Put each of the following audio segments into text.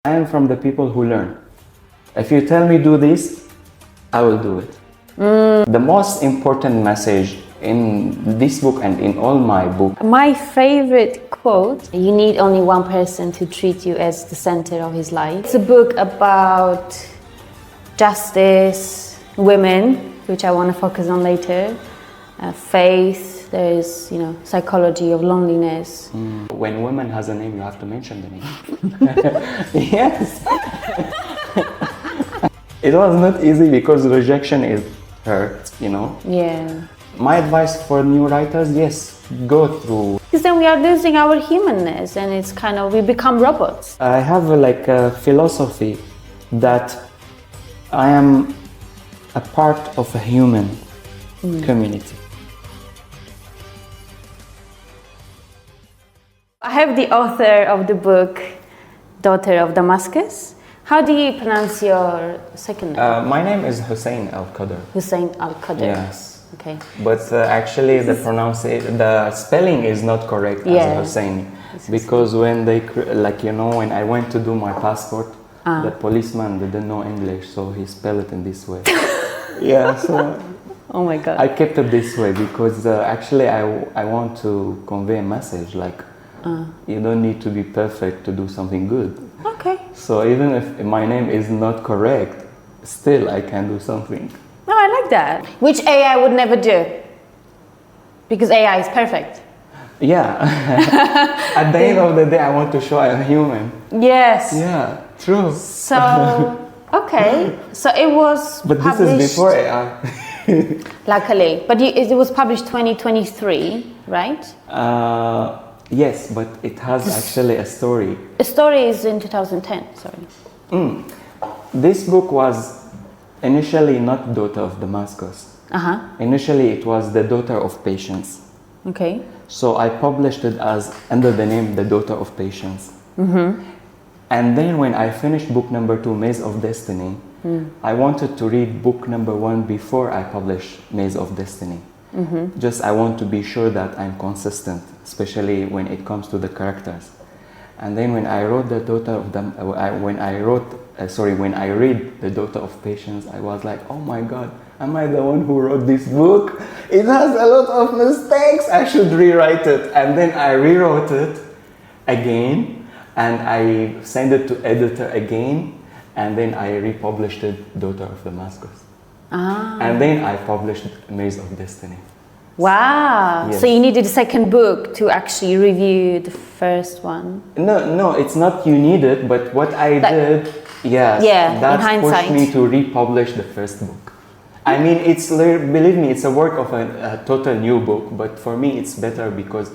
I am from the people who learn. If you tell me do this, I will do it. The most important message in this book and in all my books. My favorite quote, you need only one person to treat you as the center of his life. It's a book about justice, women, which I want to focus on later, faith, there is, psychology of loneliness. When woman has a name, you have to mention the name. Yes. It was not easy because rejection is hurt, Yeah. My advice for new writers, yes, go through. Because then we are losing our humanness and it's we become robots. I have a philosophy that I am a part of a human community. I have the author of the book, Daughter of Damascus. How do you pronounce your second name? My name is Hussin Alkheder. Hussin Alkheder. Yes. Okay. But actually the spelling is not correct as Hussein. Because when they, when I went to do my passport, the policeman didn't know English, so he spelled it in this way. Yeah, so oh my God. I kept it this way because actually I want to convey a message you don't need to be perfect to do something good. Okay. So even if my name is not correct, still I can do something. No, I like that. Which AI would never do. Because AI is perfect. Yeah. At the end of the day, I want to show I'm human. Yes. Yeah, true. So, okay. So it was But published, this is before AI. luckily. But it was published 2023, right? Yes, but it has actually a story. The story is in 2010, sorry. This book was initially not Daughter of Damascus. Initially it was The Daughter of Patience. Okay. So I published it as under the name The Daughter of Patience. And then when I finished book number 2, Maze of Destiny, I wanted to read book number 1 before I published Maze of Destiny. Just I want to be sure that I'm consistent, especially when it comes to the characters. And then when I wrote when I read The Daughter of Patience, I was like, oh my God, am I the one who wrote this book? It has a lot of mistakes, I should rewrite it. And then I rewrote it again, and I sent it to editor again, and then I republished it, Daughter of Damascus. And then I published Maze of Destiny. Wow. Yes. So you needed a second book to actually review the first one. No, it's not you need it, but what I did, that pushed me to republish the first book. I mean, believe me, it's a work of a total new book, but for me it's better because,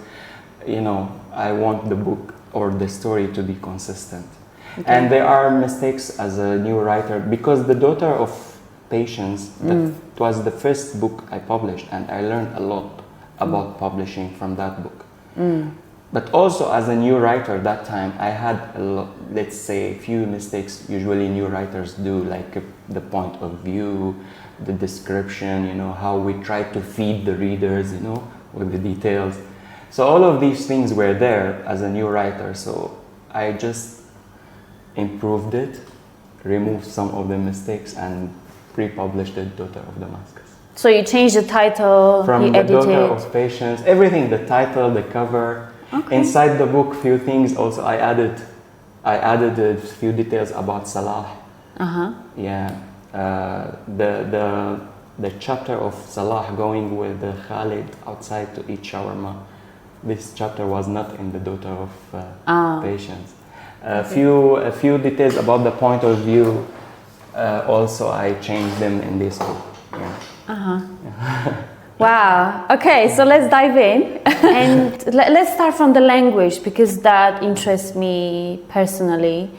I want the book or the story to be consistent. Okay. And there are mistakes as a new writer because The Daughter of Patience, it was the first book I published, and I learned a lot about publishing from that book. But also as a new writer that time, I had let's say a few mistakes usually new writers do, like the point of view, the description, how we try to feed the readers, with the details. So all of these things were there as a new writer, so I just improved it, removed some of the mistakes, and republished The Daughter of Damascus. So you changed the title, from The Daughter of Patience, everything, the title, the cover. Okay. Inside the book, few things also I added a few details about Salah. Yeah, the chapter of Salah going with Khalid outside to eat shawarma. This chapter was not in The Daughter of Patience. A few details about the point of view. Also, I changed them in this book. Yeah. Wow. Okay, so let's dive in. And let's start from the language, because that interests me personally.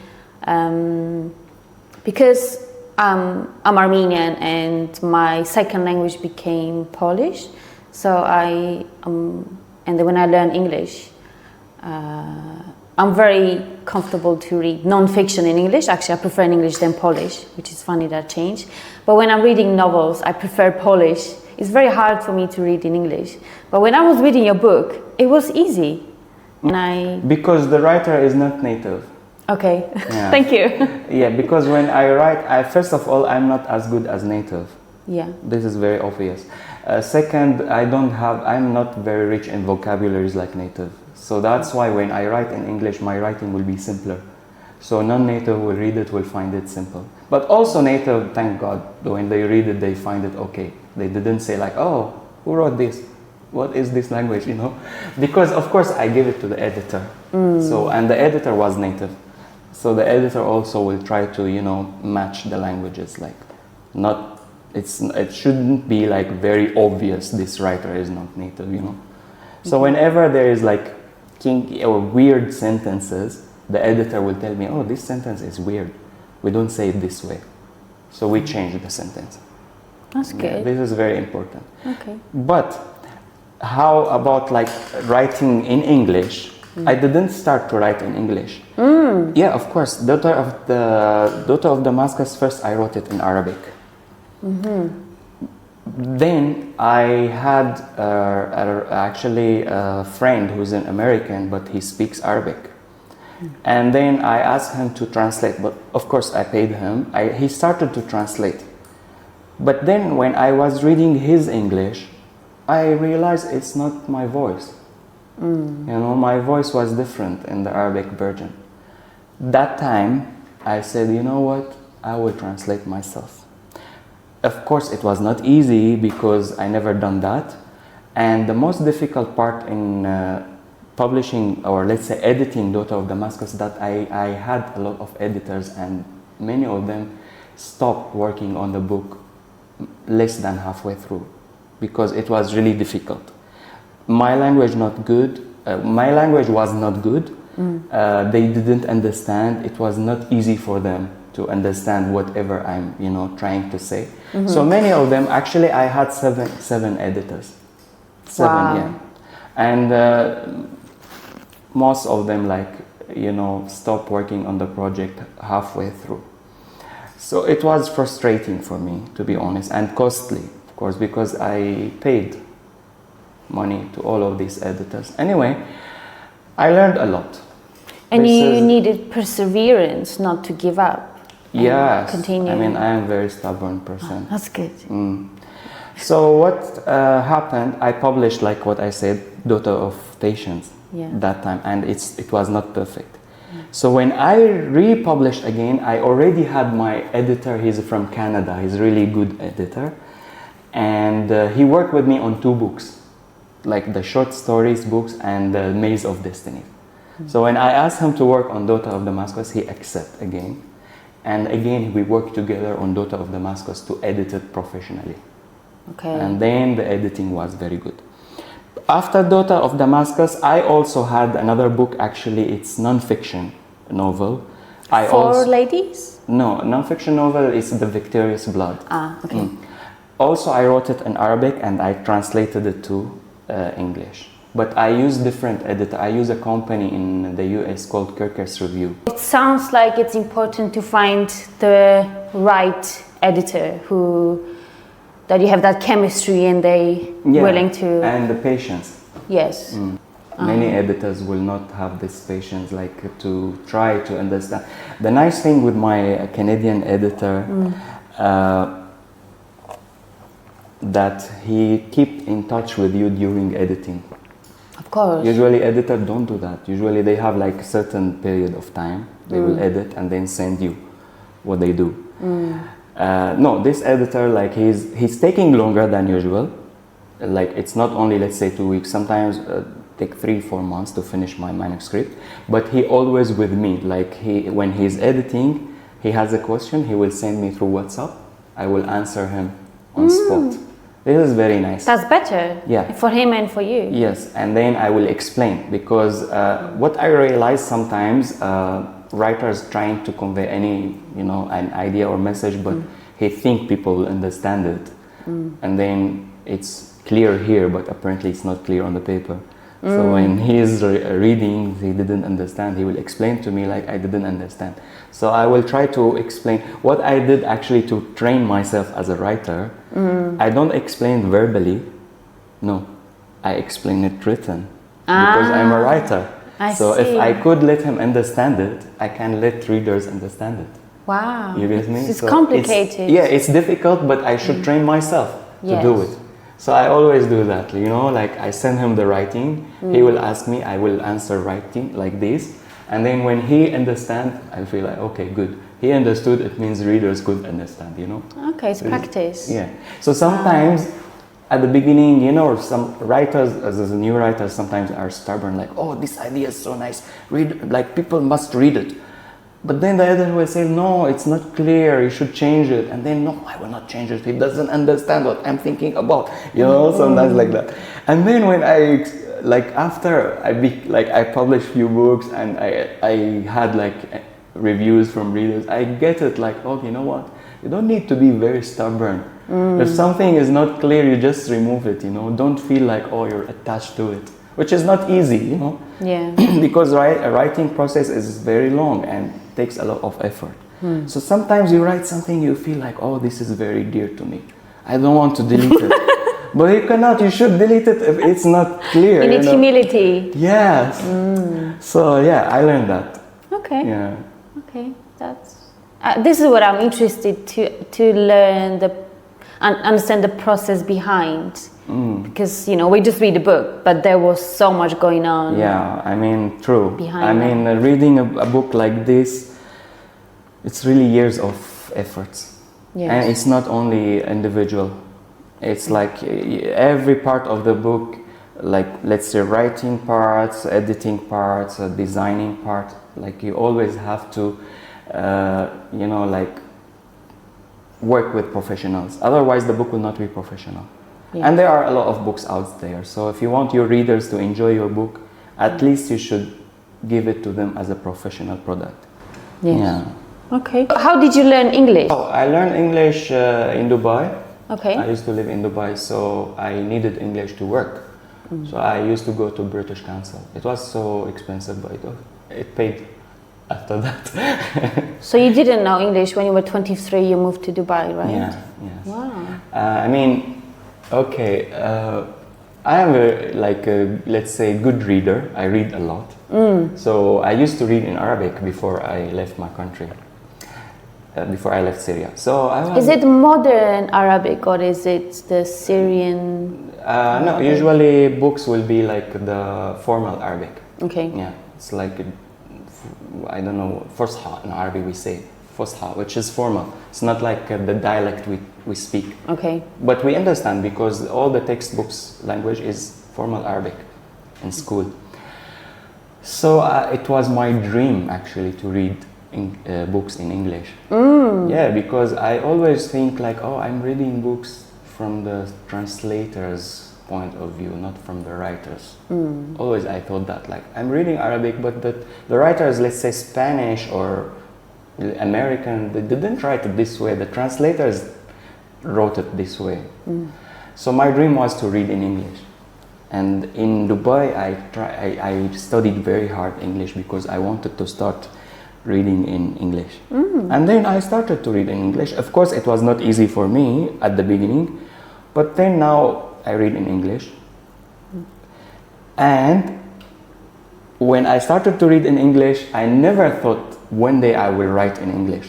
Because I'm Armenian and my second language became Polish. So and then when I learned English, I'm very comfortable to read non-fiction in English. Actually, I prefer in English than Polish, which is funny that changed. But when I'm reading novels, I prefer Polish. It's very hard for me to read in English. But when I was reading your book, it was easy. And because the writer is not native. Okay, Yeah. thank you. Yeah, because when I write, first of all, I'm not as good as native. Yeah. This is very obvious. Second, I'm not very rich in vocabularies like native. So that's why when I write in English, my writing will be simpler. So non-native will read it, will find it simple. But also native, thank God, when they read it, they find it okay. They didn't say like, oh, who wrote this? What is this language, you know? Because of course I give it to the editor. So, and the editor was native. So the editor also will try to, you know, match the languages, like it shouldn't be like very obvious this writer is not native, you know. So whenever there is like kinky or weird sentences, the editor will tell me, oh, this sentence is weird. We don't say it this way. So we change the sentence. That's good. Yeah, this is very important. Okay. But how about like writing in English? I didn't start to write in English. Yeah, of course. Daughter of Damascus, first I wrote it in Arabic. Then I had actually a friend who's an American, but he speaks Arabic. And then I asked him to translate, but of course I paid him. He started to translate. But then when I was reading his English, I realized it's not my voice. You know, my voice was different in the Arabic version. That time, I said, you know what, I will translate myself. Of course, it was not easy because I never done that. And the most difficult part in publishing, or let's say editing Daughter of Damascus, that I had a lot of editors and many of them stopped working on the book less than halfway through because it was really difficult. My language was not good. They didn't understand. It was not easy for them to understand whatever I'm, you know, trying to say. So many of them, actually, I had seven editors. Seven, yeah. And most of them, like, you know, stopped working on the project halfway through. So it was frustrating for me, to be honest, and costly, of course, because I paid money to all of these editors. Anyway, I learned a lot. And you needed perseverance, not to give up. Yes, continue. I mean, I am a very stubborn person. That's good. So what happened, I published, like what I said, Daughter of Patience that time, and it was not perfect. So when I republished again, I already had my editor. He's from Canada. He's a really good editor. And he worked with me on 2 books, like the short stories books and the Maze of Destiny. So when I asked him to work on Daughter of Damascus, he accepted again. And again, we worked together on Daughter of Damascus to edit it professionally. Okay. And then the editing was very good. After Daughter of Damascus, I also had another book. Actually, it's non-fiction novel. For ladies? No, non-fiction novel is The Victorious Blood. Ah, okay. Also, I wrote it in Arabic and I translated it to English. But I use different editor. I use a company in the US called Kirkus Review. It sounds like it's important to find the right editor that you have that chemistry and they willing to... and the patience. Yes. Many editors will not have this patience, like to try to understand. The nice thing with my Canadian editor, that he keep in touch with you during editing. Of course. Usually editors don't do that. Usually they have like a certain period of time. They will edit and then send you what they do. No, this editor, like he's taking longer than usual. Like it's not only, let's say, 2 weeks. Sometimes take 3-4 months to finish my manuscript. But he always with me. Like when he's editing, he has a question. He will send me through WhatsApp. I will answer him on spot. This is very nice. That's better. Yeah. For him and for you. Yes, and then I will explain, because what I realize sometimes, writers trying to convey any, an idea or message, but he think people will understand it, and then it's clear here, but apparently it's not clear on the paper. So when he is reading, he didn't understand, he will explain to me like I didn't understand. So I will try to explain what I did actually to train myself as a writer. I don't explain verbally, no, I explain it written, because I'm a writer. So if I could let him understand it, I can let readers understand it. Wow. You get me? It's complicated. It's difficult, but I should train myself to do it. So I always do that, you know, like I send him the writing, he will ask me, I will answer writing like this. And then when he understands, I feel like, okay, good. He understood, it means readers could understand, you know? Okay, it's practice. Yeah. So sometimes at the beginning, you know, some writers, as a new writers, sometimes are stubborn, like, oh, this idea is so nice, read, like people must read it. But then the editor will say, no, it's not clear, you should change it. And then, no, I will not change it. He doesn't understand what I'm thinking about, you know, sometimes like that. And then when I, like after I published few books and I had like reviews from readers, I get it like, oh, you know what? You don't need to be very stubborn. If something is not clear, you just remove it, you know. Don't feel like, oh, you're attached to it, which is not easy, you know. Yeah. Because a writing process is very long and takes a lot of effort. So sometimes you write something, you feel like, oh, this is very dear to me. I don't want to delete it. But you cannot, you should delete it if it's not clear. You need humility. Yes. So yeah, I learned that. Okay. Yeah. Okay, that's... this is what I'm interested to learn and understand the process behind. Because, you know, we just read a book, but there was so much going on. Yeah, I mean, true. Behind reading a book like this, it's really years of efforts. Yes. And it's not only individual. It's like every part of the book, like let's say writing parts, editing parts, designing part, like you always have to, you know, like work with professionals. Otherwise the book will not be professional. Yeah. And there are a lot of books out there. So if you want your readers to enjoy your book, at least you should give it to them as a professional product. Yes. Yeah. Okay. How did you learn English? Oh, I learned English in Dubai. Okay. I used to live in Dubai, so I needed English to work. So I used to go to British Council. It was so expensive, but it paid after that. So you didn't know English when you were 23, you moved to Dubai, right? Yeah, yes. Wow. I mean, okay, I am let's say, good reader. I read a lot. So I used to read in Arabic before I left my country, before I left Syria. So is it modern Arabic or is it the Syrian? No, usually books will be like the formal Arabic. Okay. Yeah, it's like, I don't know, Fusha in Arabic we say. Fusha, which is formal. It's not like the dialect we speak. Okay. But we understand because all the textbooks language is formal Arabic in school. So it was my dream actually to read books in English. Yeah, because I always think like, oh, I'm reading books from the translator's point of view, not from the writers. Always I thought that, like, I'm reading Arabic, but the writers, let's say Spanish or American, they didn't write it this way. The translators wrote it this way. So my dream was to read in English. And in Dubai, I studied very hard English because I wanted to start reading in English. And then I started to read in English. Of course, it was not easy for me at the beginning, but then now I read in English. And when I started to read in English, I never thought one day I will write in English.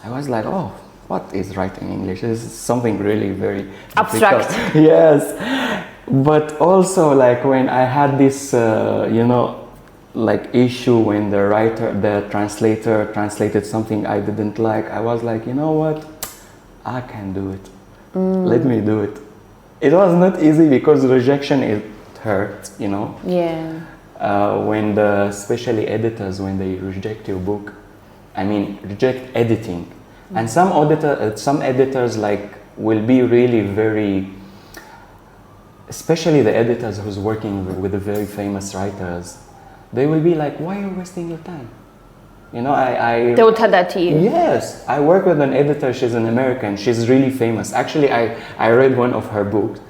I was like, oh, what is writing in English? This is something really very abstract. Difficult. Yes. But also, like, when I had this, you know, like issue when the translator translated something I didn't like, I was like, you know what? I can do it. Let me do it. It was not easy because rejection, it hurt, you know? Yeah. When especially editors, when they reject your book, I mean, reject editing. And some editors like will be really very, especially the editors who's working with the very famous writers, they will be like, why are you wasting your time? You know, they will tell that to you. Yes, I work with an editor, she's an American, she's really famous. Actually, I read one of her books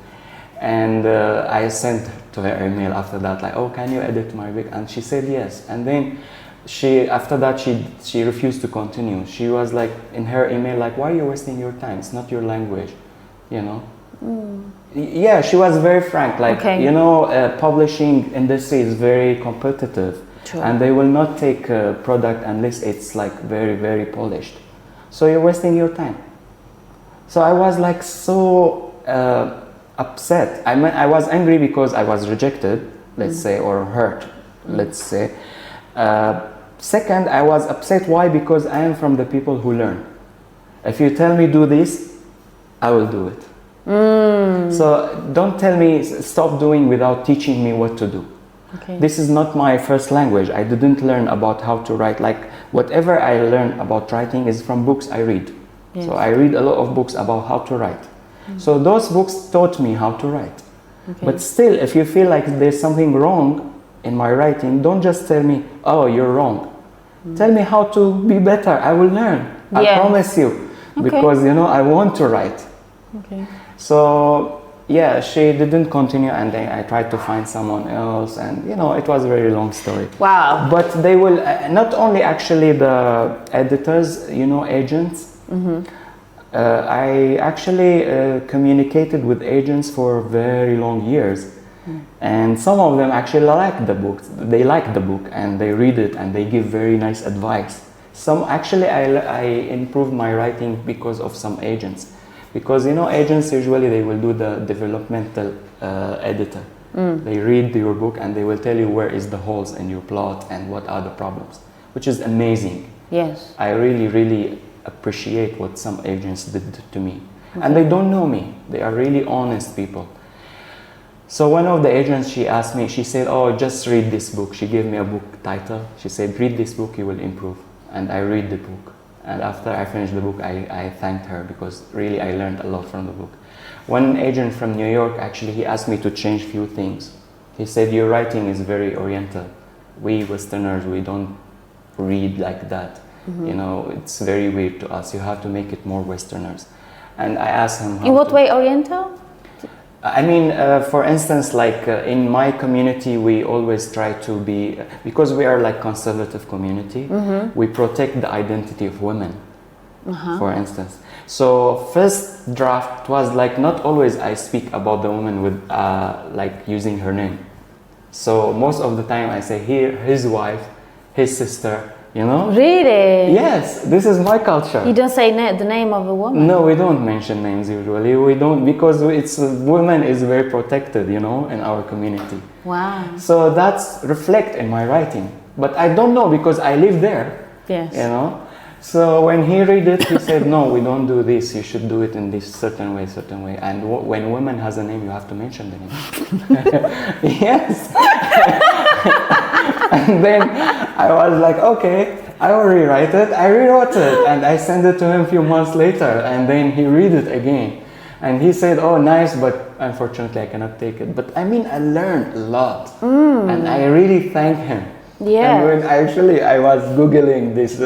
and I sent to her email after that, like, oh, can you edit my book? And she said yes. And then after that, she refused to continue. She was like, in her email, like, why are you wasting your time? It's not your language, you know? Yeah, she was very frank. Like, you know, publishing industry is very competitive. True. And they will not take a product unless it's like very, very polished. So you're wasting your time. So I was like so upset. I mean, I was angry because I was rejected, let's say, or hurt, let's say. Second, I was upset. Why? Because I am from the people who learn. If you tell me do this, I will do it. So don't tell me stop doing without teaching me what to do. This is not my first language. I didn't learn about how to write. Like whatever I learn about writing is from books I read. Yes. So I read a lot of books about how to write. So those books taught me how to write. But still, if you feel like there's something wrong in my writing, don't just tell me, oh, you're wrong. Tell me how to be better. I will learn. I promise you. Because, you know, I want to write. So, yeah, she didn't continue, and then I tried to find someone else, and, you know, it was a very long story. Wow. But they will, not only actually the editors, you know, agents. I actually communicated with agents for very long years. And some of them actually like the book. They like the book and they read it and they give very nice advice. Some actually I improved my writing because of some agents. Because, you know, agents usually they will do the developmental editor. They read your book and they will tell you where is the holes in your plot and what are the problems, which is amazing. Yes. I really, really appreciate what some agents did to me. And they don't know me. They are really honest people. So one of the agents, she asked me, she said, oh, just read this book. She gave me a book title. She said, read this book, you will improve. And I read the book. And after I finished the book, I thanked her because really I learned a lot from the book. One agent from New York, actually, he asked me to change few things. He said, your writing is very Oriental. We Westerners, we don't read like that. You know, it's very weird to us. You have to make it more Westerners. And I asked him, in what way Oriental? I mean, for instance, like in my community, we always try to be, because we are like conservative community, we protect the identity of women, for instance. So first draft was like, not always I speak about the woman with like using her name. So most of the time I say here, his wife, his sister, you know? Really? Yes, this is my culture. You don't say the name of a woman? No, we don't mention names usually. We don't, because it's women is very protected, you know, in our community. Wow. So that's reflect in my writing. But I don't know because I live there. Yes. You know? So when he read it, he said, no, we don't do this. You should do it in this certain way. And when woman has a name, you have to mention the name. Yes. And then I was like, okay, I will rewrite it. I rewrote it and I sent it to him a few months later. And then he read it again. And he said, oh, nice, but unfortunately I cannot take it. But I mean, I learned a lot. And I really thank him. Yeah. And when I was Googling this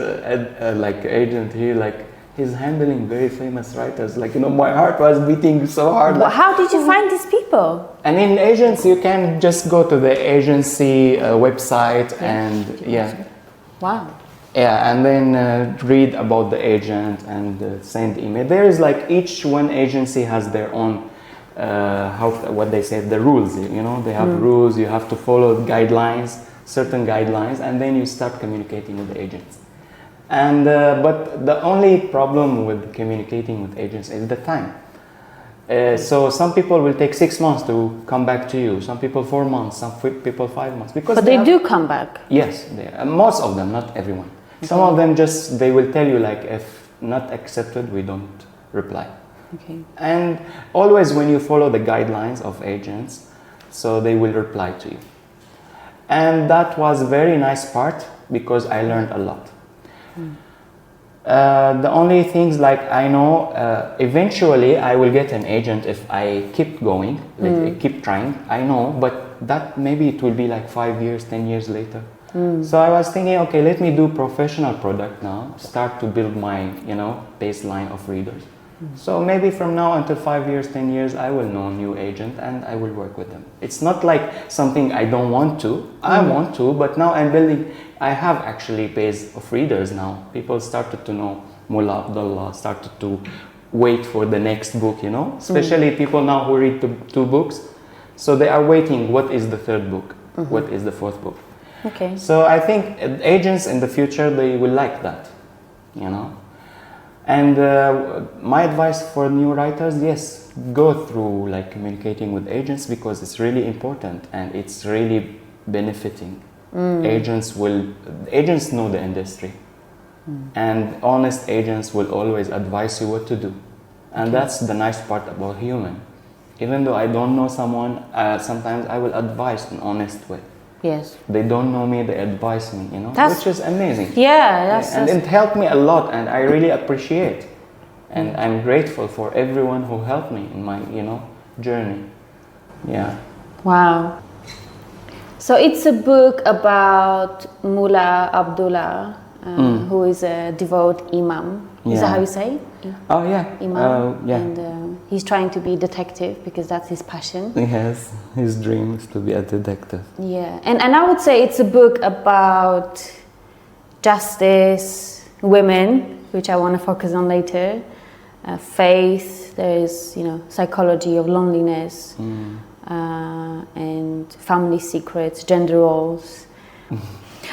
like agent here, like he's handling very famous writers. Like, you know, my heart was beating so hard. Well, how did you find these people? And in agents, you can just go to the agency website and Wow. Yeah, and then read about the agent and send email. There is like each one agency has their own what they say, the rules. You know, they have rules. You have to follow guidelines, certain guidelines, and then you start communicating with the agents. And but the only problem with communicating with agents is the time. So some people will take 6 months to come back to you. Some people 4 months. Some people 5 months. Because but they do come back. Yes, most of them, not everyone. Okay. Some of them just they will tell you like if not accepted, we don't reply. Okay. And always when you follow the guidelines of agents, so they will reply to you. And that was a very nice part because I learned a lot. The only things like I know, eventually I will get an agent if I keep going, keep trying, I know, but that maybe it will be like 5 years, 10 years later. So I was thinking, okay, let me do professional product now, start to build my, you know, baseline of readers. So maybe from now until 5 years, 10 years, I will know a new agent and I will work with them. It's not like something I don't want to. I want to, but now I'm building. I have actually base of readers now. People started to know Mullah Abdullah, started to wait for the next book, you know, especially people now who read two books, so they are waiting, what is the third book, what is the fourth book. Okay. So I think agents in the future, they will like that, you know. And my advice for new writers, yes, go through like communicating with agents, because it's really important and it's really benefiting. Agents know the industry, and honest agents will always advise you what to do. And that's the nice part about human. Even though I don't know someone, sometimes I will advise in an honest way. Yes. They don't know me, they advise me, you know, which is amazing. Yeah, and it helped me a lot, and I really appreciate. And I'm grateful for everyone who helped me in my, you know, journey. Yeah. Wow. So it's a book about Mullah Abdullah, who is a devout imam. Is that how you say? Oh yeah. Imam. Yeah. And he's trying to be a detective because that's his passion. Yes, his dream is to be a detective. Yeah, and I would say it's a book about justice, women, which I want to focus on later, faith. There is, you know, psychology of loneliness, and family secrets, gender roles.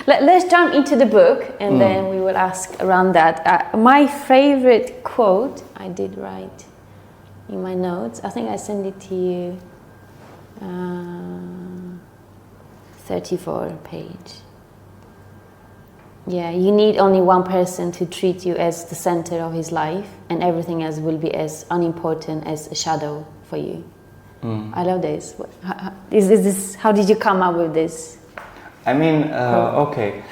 Let's jump into the book, and then we will ask around that. My favorite quote, I did write in my notes. I think I sent it to you. 34 page. Yeah, you need only one person to treat you as the center of his life, and everything else will be as unimportant as a shadow for you. I love this. Is this? How did you come up with this? I mean, okay.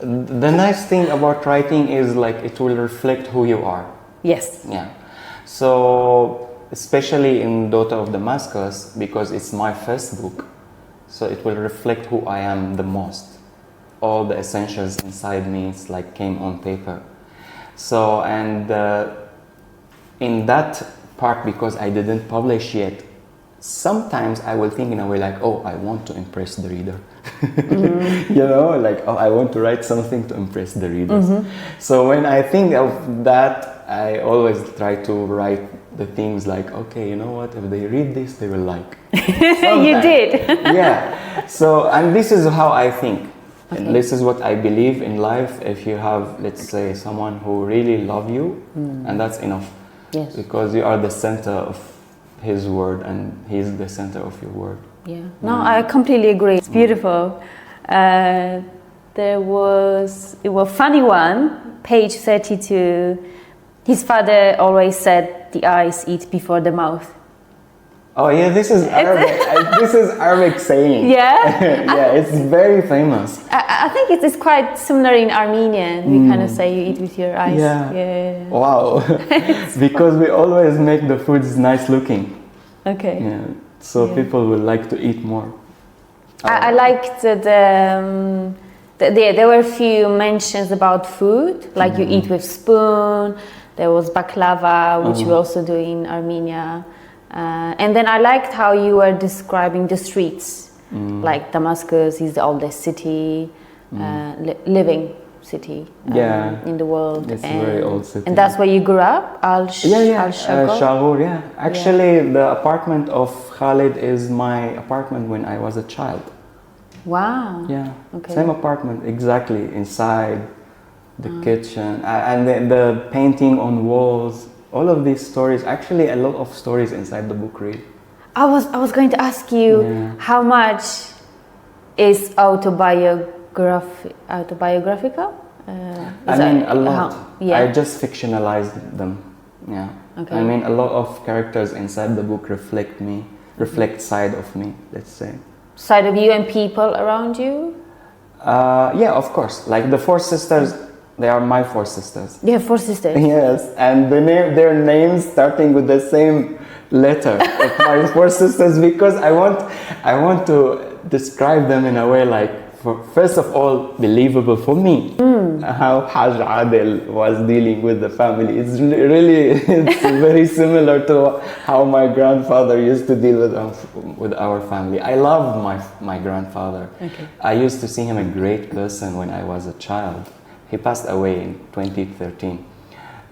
The nice thing about writing is like it will reflect who you are. Yes. Yeah. So, especially in Daughter of Damascus, because it's my first book, so it will reflect who I am the most. All the essentials inside me, it's like came on paper. So, and in that part, because I didn't publish yet, sometimes I will think in a way like, oh, I want to impress the reader. You know, like, oh, I want to write something to impress the readers. So when I think of that, I always try to write the things like, okay, you know what, if they read this, they will like. You did. Yeah. So, and this is how I think. Okay. And this is what I believe in life. If you have, let's say, someone who really love you, and that's enough. Yes. Because you are the center of his word, and he's the center of your word. Yeah. No, I completely agree. It's beautiful. There was a funny one, page 32. His father always said, "The eyes eat before the mouth." Oh yeah, this is Arabic. This is Arabic saying. Yeah. Yeah, it's very famous. I think it is quite similar in Armenian. We kind of say you eat with your eyes. Yeah. Wow. Because we always make the foods nice looking. Okay. Yeah. So people will like to eat more. I liked there were a few mentions about food, like you eat with spoon. There was baklava, which we also do in Armenia. And then I liked how you were describing the streets. Like Damascus is the oldest city, living city in the world. It's a very old city. And that's where you grew up, Shaghur, yeah. Actually, the apartment of Khalid is my apartment when I was a child. Wow. Yeah. Okay. Same apartment, exactly, inside the kitchen. And the painting on walls. All of these stories, actually a lot of stories inside the book, really. I was going to ask you how much is autobiographical? I mean, a lot. I just fictionalized them. Yeah. Okay. I mean, a lot of characters inside the book reflect side of me, let's say. Side of you and people around you? Yeah, of course. Like the four sisters, they are my four sisters. You have four sisters? Yes, and their names starting with the same letter of my four sisters, because I want to describe them in a way like, first of all, believable for me. How Haj Adel was dealing with the family. It's very similar to how my grandfather used to deal with our family. I love my grandfather. Okay. I used to see him a great person when I was a child. He passed away in 2013.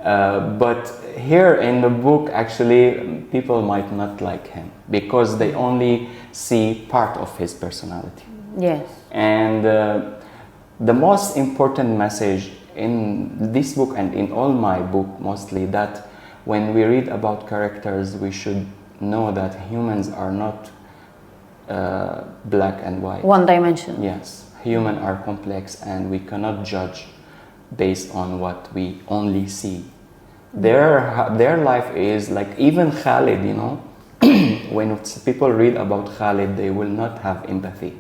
But here in the book, actually, people might not like him because they only see part of his personality. Yes. And the most important message in this book and in all my book mostly, that when we read about characters, we should know that humans are not black and white. One dimension. Yes. Humans are complex, and we cannot judge based on what we only see. Their life is like, even Khalid, you know, when people read about Khalid, they will not have empathy.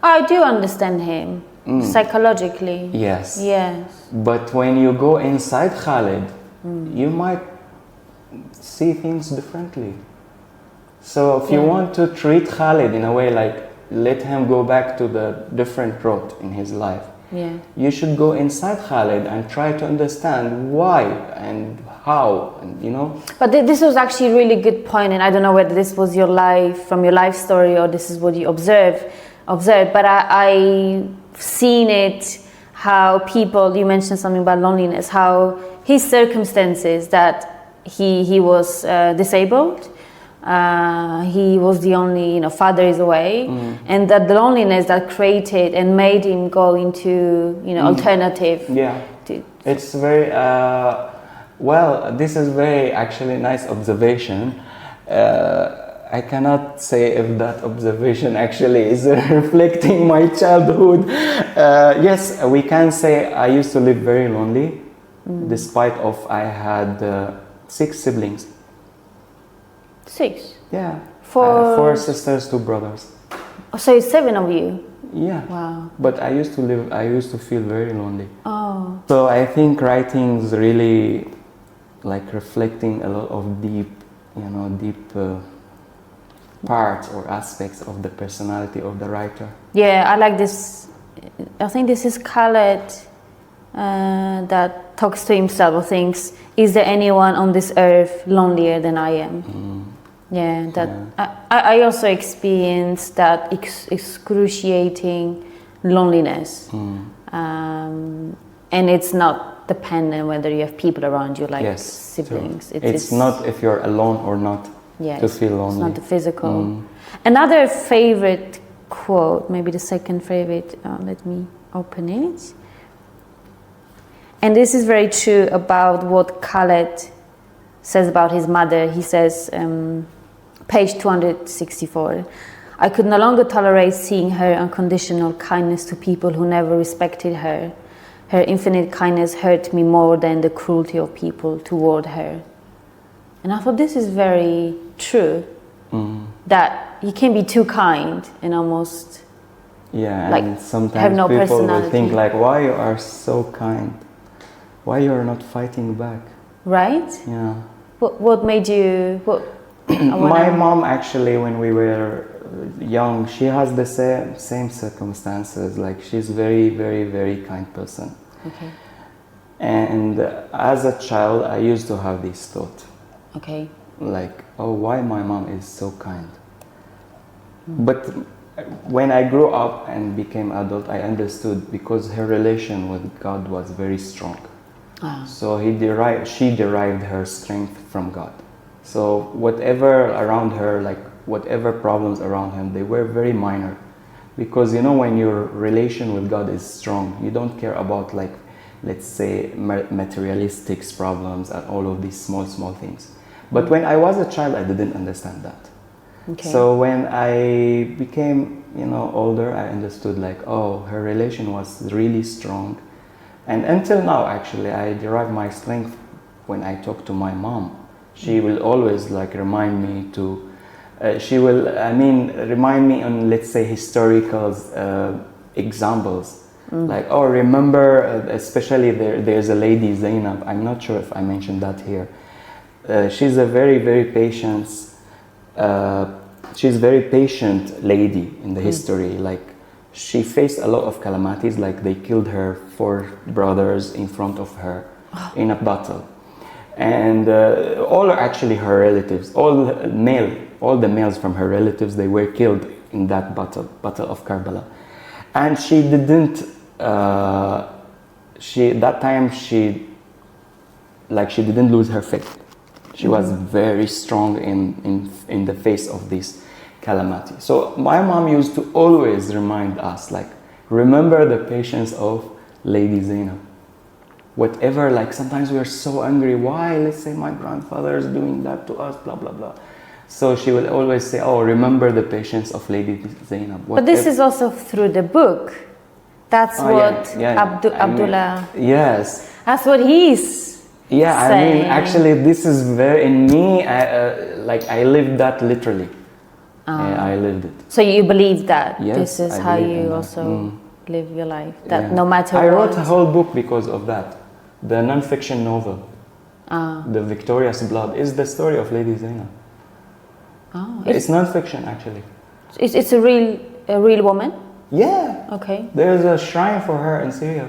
I do understand him psychologically. Yes. Yes. But when you go inside Khalid, you might see things differently. So if you want to treat Khalid in a way, like let him go back to the different road in his life, you should go inside Khalid and try to understand why and how, and you know. But this was actually a really good point, and I don't know whether this was your life, from your life story, or this is what you observed, but I've seen it, how people, you mentioned something about loneliness, how his circumstances, that he was disabled, he was the only, you know, father is away, and that the loneliness that created and made him go into, you know, alternative. Yeah, it's very well, this is very actually nice observation. I cannot say if that observation actually is reflecting my childhood. Yes, we can say I used to live very lonely, despite of I had 6 siblings. 6? Yeah. 4 sisters, 2 brothers. So it's 7 of you? Yeah. Wow. But I used to feel very lonely. Oh. So I think writing is really like reflecting a lot of deep parts or aspects of the personality of the writer. Yeah, I like this. I think this is Khaled that talks to himself or thinks, is there anyone on this earth lonelier than I am? Yeah, that I also experienced that excruciating loneliness. And it's not dependent whether you have people around you, like siblings. It's not if you're alone or not. Yes, to feel lonely. It's not the physical. Another favorite quote, maybe the second favorite, let me open it. And this is very true about what Khaled says about his mother. He says, page 264, I could no longer tolerate seeing her unconditional kindness to people who never respected her. Her infinite kindness hurt me more than the cruelty of people toward her. And I thought this is very true, that you can be too kind and almost like and sometimes have no people personality. will think like, why you are so kind? Why you are not fighting back? Right? Yeah. What made you... My mom actually, when we were young, she has the same circumstances. Like she's very, very, very kind person. Okay. And as a child, I used to have this thought. Okay. Like, oh, why my mom is so kind? But when I grew up and became adult, I understood because her relation with God was very strong. So she derived her strength from God. So whatever around her, like whatever problems around him, they were very minor. Because you know, when your relation with God is strong, you don't care about, like, let's say, materialistic problems and all of these small things. But when I was a child, I didn't understand that. Okay. So when I became, older, I understood, like, oh, her relation was really strong. And until now, actually, I derive my strength when I talk to my mom. She will always, like, remind me to, remind me on, let's say, historical examples. Like, oh, remember, especially there's a lady, Zainab, I'm not sure if I mentioned that here. She's a very, very patient, lady in the history. Like, she faced a lot of calamities, like they killed her 4 brothers in front of her in a battle. And all are actually her relatives, all the males from her relatives, they were killed in that battle of Karbala. And she didn't, like she didn't lose her faith. She was very strong in the face of this calamity. So my mom used to always remind us, like, remember the patience of Lady Zainab. Whatever, like sometimes we are so angry, why, let's say my grandfather is doing that to us, blah, blah, blah. So she will always say, oh, remember the patience of Lady Zainab. But this is also through the book. That's what Abdullah... Yes. That's what he's saying. I mean, actually, this is very, in me, like I lived that literally. I lived it. So you believe that? Yes, this is how you also live your life? That no matter I what... wrote a whole book because of that. The non-fiction novel, The Victorious Blood, is the story of Lady Zainab. Oh, it's non-fiction, actually. It's a real woman? Yeah. Okay. There's a shrine for her in Syria.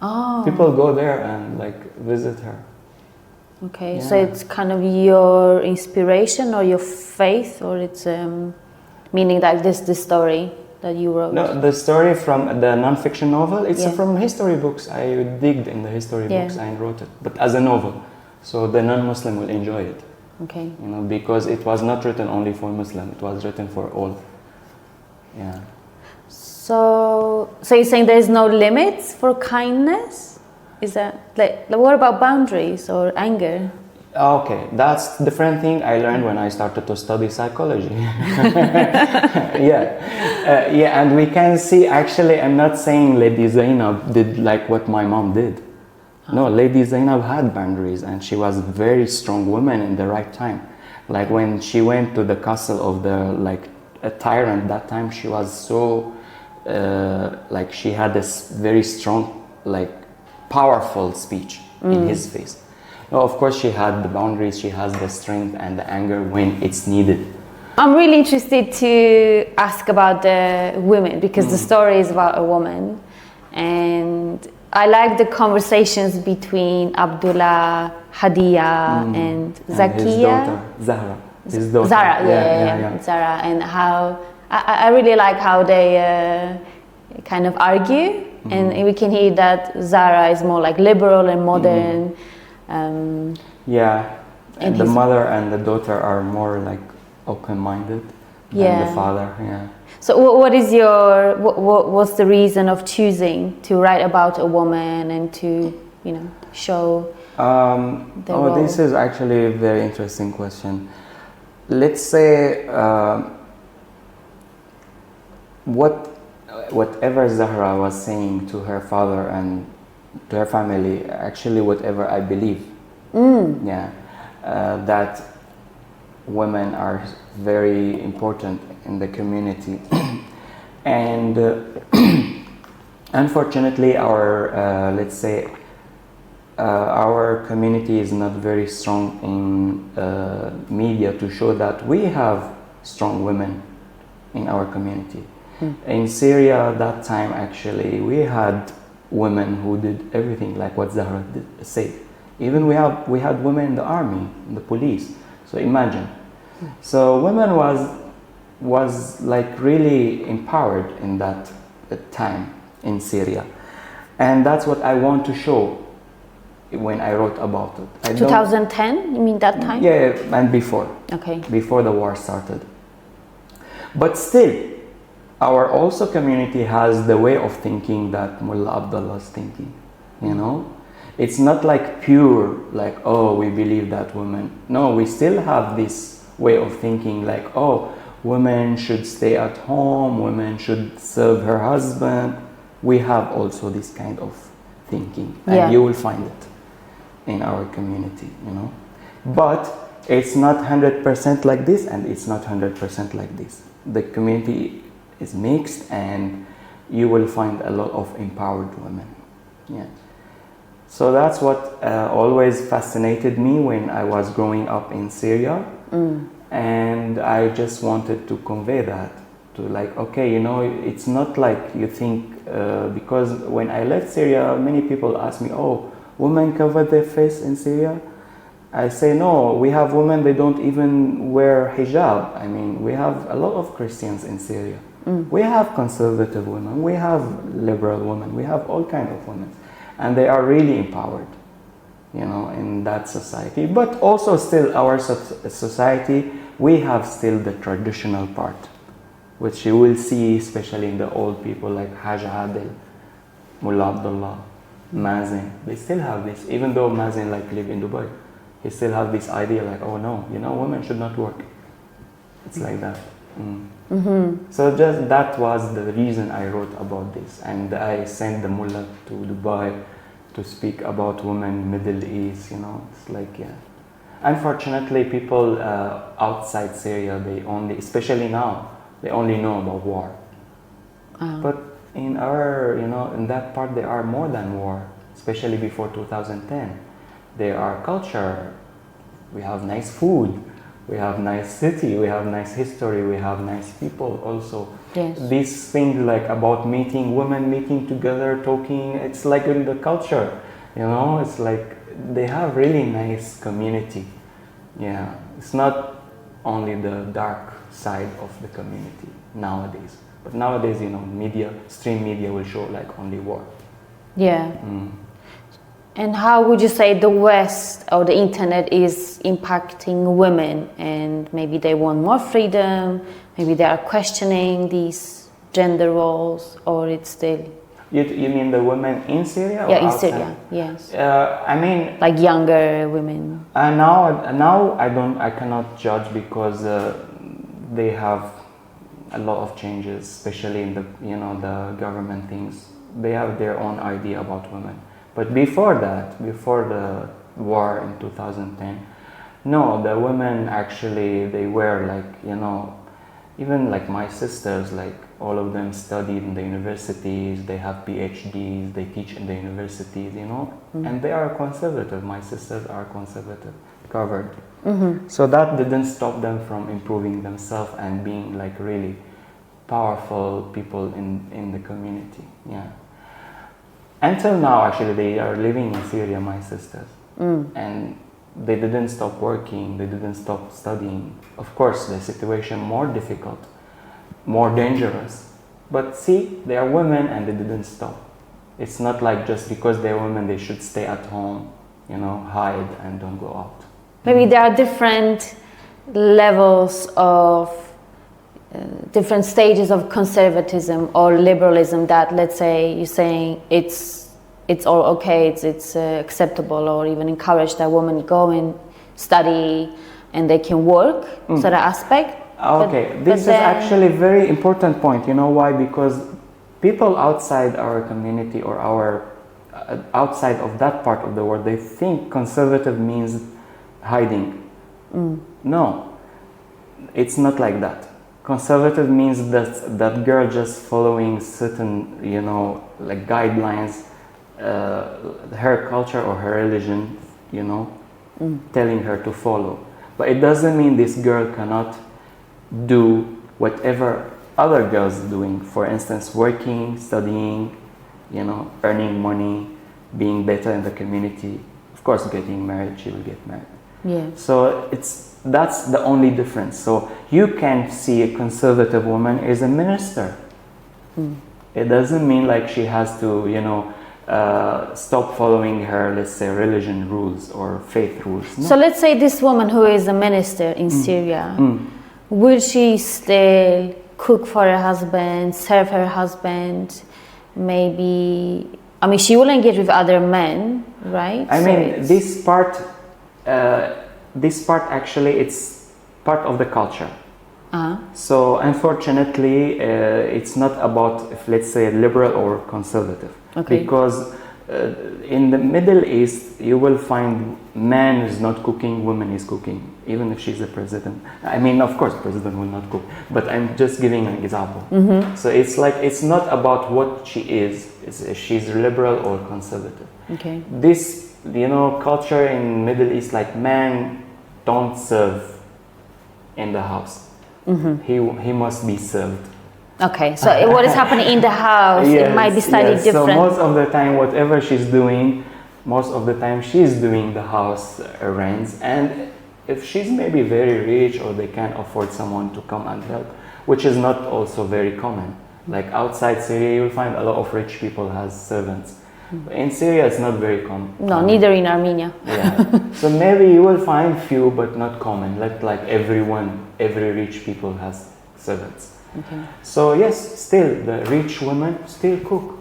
Oh. People go there and like visit her. Okay, so it's kind of your inspiration or your faith, or it's meaning that the story that you wrote? No, the story from the non-fiction novel, it's from history books. I digged in the history books and wrote it, but as a novel. So the non-Muslim will enjoy it. Okay. You know, because it was not written only for Muslim, it was written for all. Yeah. So you're saying there's no limits for kindness? Is that like what about boundaries or anger? Okay, that's a different thing I learned when I started to study psychology. And we can see, actually, I'm not saying Lady Zainab did like what my mom did. No, Lady Zainab had boundaries, and she was a very strong woman in the right time. Like when she went to the castle of a tyrant that time, she was so like she had this very strong, like powerful speech in his face. No, of course she had the boundaries, she has the strength and the anger when it's needed. I'm really interested to ask about the women, because the story is about a woman, and I like the conversations between Abdullah, Hadiya and Zakiya. His daughter, Zahra. His daughter. Zara, Zara, and how I really like how they kind of argue, and we can hear that Zara is more like liberal and modern. And the mother and the daughter are more like open-minded than the father. So what is what's the reason of choosing to write about a woman and to show the role? This is actually a very interesting question. Let's say whatever Zahra was saying to her father and to her family, actually whatever I believe. That women are very important in the community. And unfortunately our let's say our community is not very strong in media to show that we have strong women in our community. In Syria that time, actually we had women who did everything like what Zahra said. Even we had women in the army, in the police. So imagine. So women was like really empowered in that time in Syria, and that's what I want to show when I wrote about it. 2010, you mean that time? Yeah, and before. Okay. Before the war started. But still, our also community has the way of thinking that Mullah Abdullah is thinking, It's not like pure, like, oh, we believe that women. No, we still have this way of thinking like, oh, women should stay at home, women should serve her husband. We have also this kind of thinking, and you will find it in our community, But it's not 100% like this, and it's not 100% like this. The community is mixed, and you will find a lot of empowered women. So that's what always fascinated me when I was growing up in Syria, and I just wanted to convey that to like, okay, it's not like you think, because when I left Syria, many people ask me, oh, women cover their face in Syria? I say, no, we have women, they don't even wear hijab. I mean, we have a lot of Christians in Syria. We have conservative women, we have liberal women, we have all kinds of women, and they are really empowered. in that society. But also still our society, we have still the traditional part, which you will see especially in the old people like Haj Adil, Mullah Abdullah, Mazen. They still have this, even though Mazen like live in Dubai, he still have this idea like, oh no, women should not work. It's like that. So just that was the reason I wrote about this, and I sent the mullah to Dubai to speak about women Middle East. It's like, yeah. Unfortunately, people outside Syria, especially now, they only know about war. But in our, in that part, they are more than war, especially before 2010. They are culture. We have nice food. We have nice city, we have nice history, we have nice people also. Yes. These things like about meeting, women meeting together, talking, it's like in the culture, it's like they have really nice community. Yeah, it's not only the dark side of the community nowadays. But nowadays, stream media will show like only war. Yeah. And how would you say the West or the internet is impacting women, and maybe they want more freedom, maybe they are questioning these gender roles, or it's still... You mean the women in Syria? Yeah, or in outside? Syria, yes. I mean... Like younger women. Now I cannot judge because they have a lot of changes, especially in the, the government things. They have their own idea about women. But before that, before the war in 2010, no, the women actually, they were like, even like my sisters, like all of them studied in the universities, they have PhDs, they teach in the universities, and they are conservative. My sisters are conservative, covered. So that didn't stop them from improving themselves and being like really powerful people in the community, yeah. Until now, actually, they are living in Syria, my sisters, and they didn't stop working, they didn't stop studying. Of course, the situation more difficult, more dangerous, but see, they are women and they didn't stop. It's not like just because they're women, they should stay at home, hide and don't go out. Maybe there are different levels of different stages of conservatism or liberalism that, let's say, you're saying it's all okay, it's acceptable or even encouraged that women go and study and they can work, so that aspect. Okay, this is actually a very important point. You know why? Because people outside our community or outside of that part of the world, they think conservative means hiding. No, it's not like that. Conservative means that girl just following certain, like guidelines, her culture or her religion, telling her to follow. But it doesn't mean this girl cannot do whatever other girls are doing. For instance, working, studying, earning money, being better in the community. Of course, getting married, she will get married. Yeah. So that's the only difference. So you can see a conservative woman as a minister. It doesn't mean like she has to, stop following her, let's say, religion rules or faith rules. No. So let's say this woman who is a minister in Syria, will she still cook for her husband, serve her husband, maybe... I mean, she wouldn't get with other men, right? I mean, this part actually, it's part of the culture. So unfortunately, it's not about, if let's say, liberal or conservative. Okay. Because in the Middle East, you will find man is not cooking, woman is cooking, even if she's a president. I mean, of course, president will not cook, but I'm just giving an example. So it's like, it's not about what she is, if she's liberal or conservative. Okay. This, culture in Middle East, like man don't serve in the house. He must be served. Okay, so what is happening in the house, Yes, it might be slightly different. So most of the time, whatever she's doing, most of the time she's doing the house errands. And if she's maybe very rich or they can afford someone to come and help, which is not also very common. Like outside Syria, you'll find a lot of rich people has servants. In Syria, it's not very common. No, neither in Armenia. Yeah. So maybe you will find few, but not common. Like every rich people has servants. Okay. So yes, still the rich women still cook.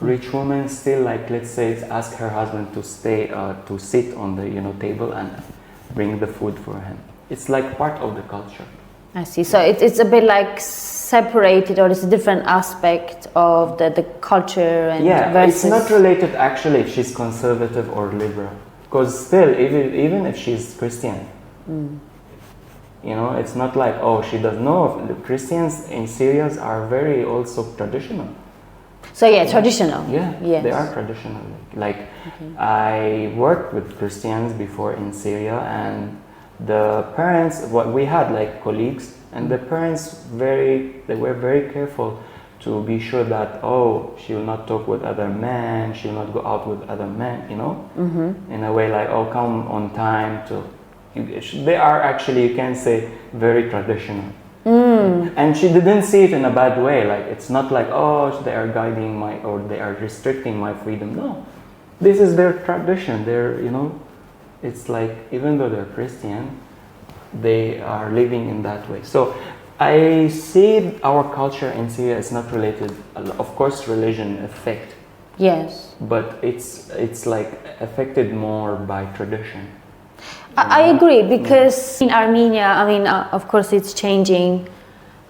Rich women still, like, let's say, ask her husband to stay, to sit on the table and bring the food for him. It's like part of the culture. I see. So it's a bit like separated, or it's a different aspect of the culture and versus... It's not related actually if she's conservative or liberal, because still even if she's Christian, it's not like, oh, she doesn't know. The Christians in Syria are very also traditional. So traditional. Yeah, yes. They are traditional. Like I worked with Christians before in Syria, and the parents, we had like colleagues, and the parents they were very careful to be sure that, oh, she will not talk with other men, she will not go out with other men, in a way like, oh, come on time to. They are actually, you can say, very traditional. And she didn't see it in a bad way. Like, it's not like, oh, they are guiding or they are restricting my freedom. No, this is their tradition. It's like, even though they're Christian, they are living in that way. So I see our culture in Syria is not related. Of course, religion affect. Yes. But it's like affected more by tradition. I agree, because in Armenia, I mean, of course it's changing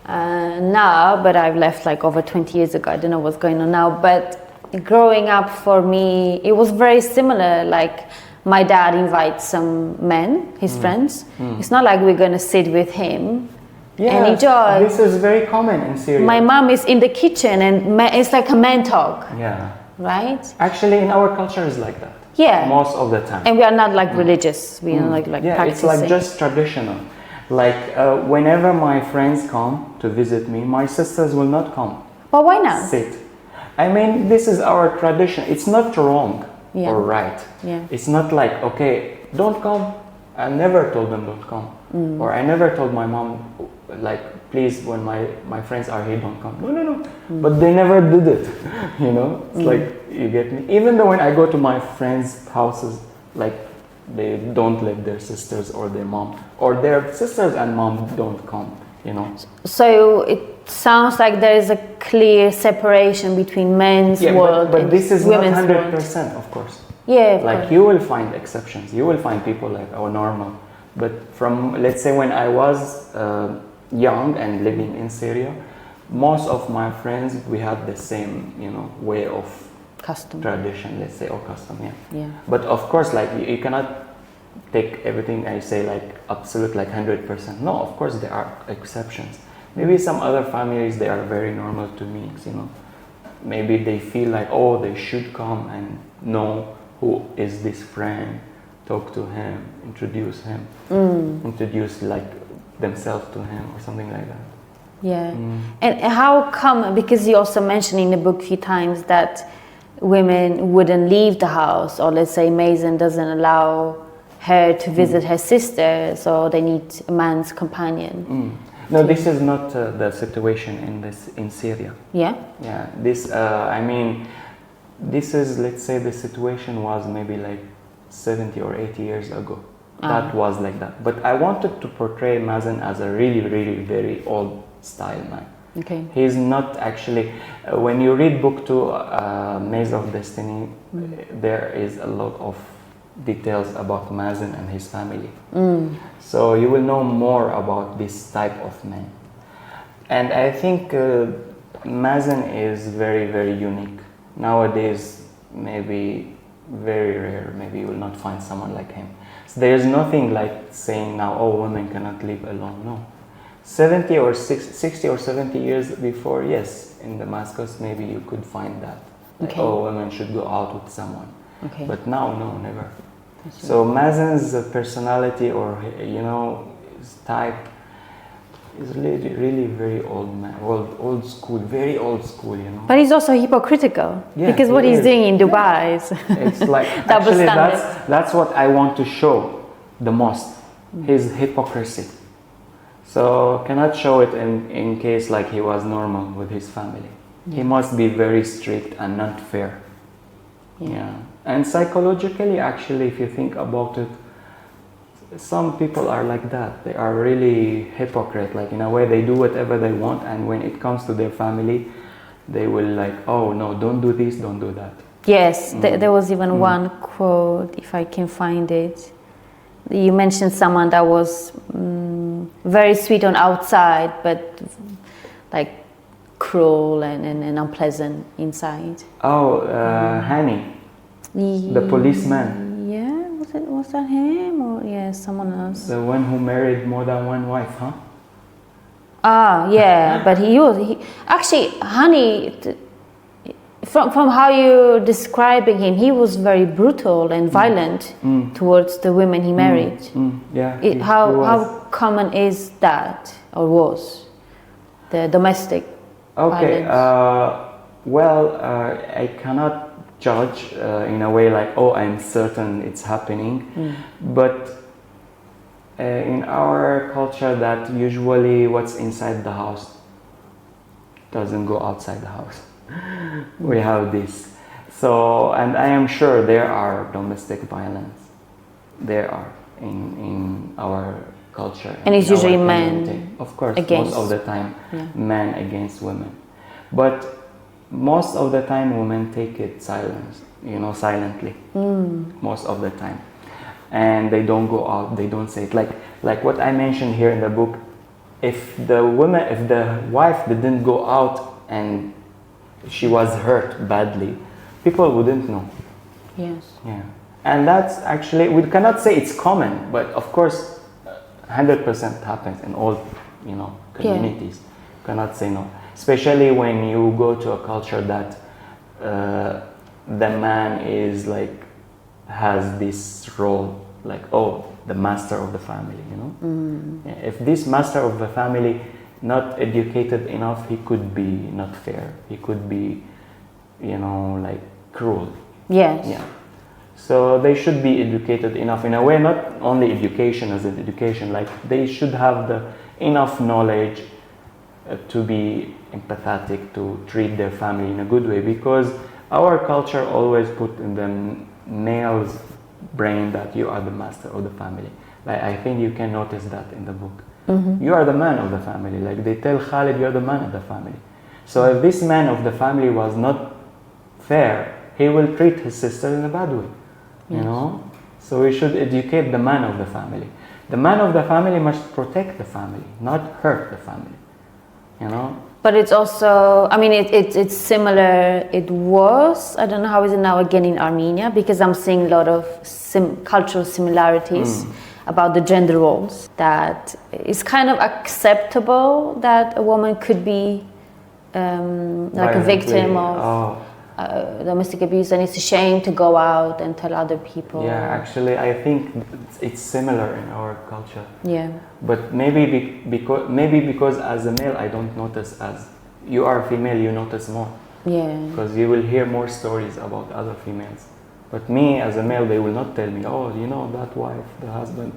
now, but I've left like over 20 years ago. I don't know what's going on now, but growing up for me, it was very similar. Like, my dad invites some men, his friends. It's not like we're going to sit with him and enjoy. This is very common in Syria. My mom is in the kitchen and it's like a man talk. Yeah. Right? Actually, in our culture is like that. Yeah. Most of the time. And we are not like religious. We are like practicing. It's like just traditional. Like whenever my friends come to visit me, my sisters will not come. But why not? Sit. I mean, this is our tradition. It's not wrong or right. Yeah. It's not like, okay, don't come. I never told them don't come. Or I never told my mom, like, please, when my friends are here, don't come. No. But they never did it. It's like, you get me? Even though when I go to my friends' houses, like, they don't let their sisters or their mom, or their sisters and mom don't come, So it sounds like there is a clear separation between men's world but and this is women's not 100%, world. of course. Yeah, like, you will find exceptions. You will find people like, oh, normal. But from, let's say, when I was young and living in Syria, most of my friends, we had the same, way of custom, tradition, let's say, or custom, yeah. But of course, like, you cannot take everything I say like absolute, like 100%. No, of course there are exceptions. Maybe some other families, they are very normal to me, Maybe they feel like, oh, they should come and know who is this friend, talk to him, introduce him, introduce like themselves to him or something like that. Yeah. And how come, because you also mentioned in the book a few times that women wouldn't leave the house, or let's say Mason doesn't allow her to visit her sister, so they need a man's companion. No, this is not the situation in Syria. Yeah? Yeah, this, I mean, this is, let's say, the situation was maybe like 70 or 80 years ago. That was like that. But I wanted to portray Mazen as a really, really very old style man. Okay. He's not actually, when you read book 2, Maze of Destiny, there is a lot of details about Mazen and his family. So you will know more about this type of man. And I think Mazen is very, very unique. Nowadays, maybe very rare, maybe you will not find someone like him. So there's nothing like saying now, oh, women cannot live alone. No. 60 or 70 years before, yes, in Damascus, maybe you could find that. Like, oh, women should go out with someone. Okay. But now, no, never. So Mazen's personality, or his type, is really, really very old man, old school, very old school, But he's also hypocritical, because what he's doing in Dubai is it's like actually that's what I want to show the most, his hypocrisy. So cannot show it in case like he was normal with his family. He must be very strict and not fair. Yeah. And psychologically, actually, if you think about it, some people are like that. They are really hypocrite. Like, in a way, they do whatever they want, and when it comes to their family, they will like, oh no, don't do this, don't do that. Yes, there was even one quote, if I can find it. You mentioned someone that was very sweet on outside, but like cruel and unpleasant inside. Oh, Hani, the policeman. Yeah, was that him or someone else? The one who married more than one wife, huh? Ah, yeah, but he actually, Hani, from how you're describing him, he was very brutal and violent towards the women he married. Yeah. How common is that, or was, the domestic violence? I cannot judge in a way like, oh, I'm certain it's happening, but in our culture, that usually what's inside the house doesn't go outside the house. We have this. So, and I am sure there are domestic violence. There are in our culture. And it's usually men. Of course, most of the time, men against women. But most of the time, women take it silently. Most of the time. And they don't go out, they don't say it. Like what I mentioned here in the book, if the wife didn't go out and she was hurt badly, people wouldn't know. Yes. Yeah. And that's actually, we cannot say it's common, but of course 100% happens in all communities. Cannot say no. Especially when you go to a culture that the man is like, has this role, like, oh, the master of the family, If this master of the family not educated enough, he could be not fair. He could be, like cruel. Yes. Yeah. So they should be educated enough in a way, not only education as an education, like they should have the enough knowledge to be empathetic, to treat their family in a good way, because our culture always put in the male's brain that you are the master of the family. Like, I think you can notice that in the book. You are the man of the family. Like they tell Khalid, you're the man of the family. So if this man of the family was not fair, he will treat his sister in a bad way. So we should educate the man of the family. The man of the family must protect the family, not hurt the family. But it's also, I mean, it's similar. It was, I don't know how is it now again in Armenia, because I'm seeing a lot of cultural similarities about the gender roles. That it's kind of acceptable that a woman could be like a victim of domestic abuse, and it's a shame to go out and tell other people. Yeah, actually, I think it's similar in our culture. Yeah. But maybe because as a male, I don't notice. As you are female, you notice more. Yeah. Because you will hear more stories about other females. But me, as a male, they will not tell me, oh, that wife, the husband,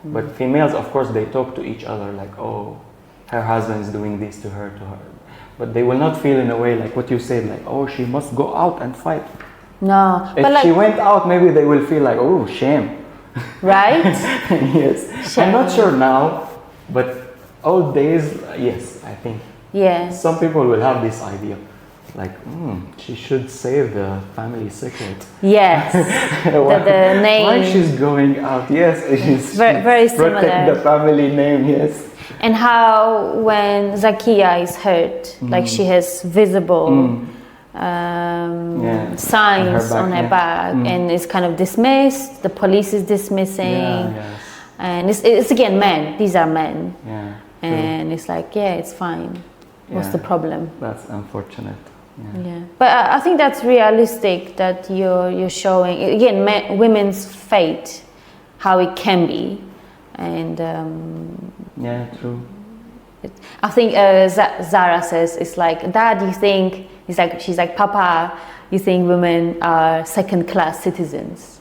But females, of course, they talk to each other like, oh, her husband is doing this to her. But they will not feel in a way like what you said, like, oh, she must go out and fight. No. If she went out, maybe they will feel like, oh, shame. Right? Yes. Shame. I'm not sure now, but old days, yes, I think. Yeah. Some people will have this idea. Like, she should save the family secret. Yes. the name. Why she's going out? Yes, she's very similar. Protect the family name. Yes. And how when Zakia is hurt, like she has visible signs on her back, and it's kind of dismissed. The police is dismissing, and it's again men. These are men, and it's like, it's fine. What's the problem? That's unfortunate. Yeah, but I think that's realistic that you're showing again women's fate, how it can be, and true. I think Zara says it's like, Dad, you think she's like, Papa, you think women are second-class citizens?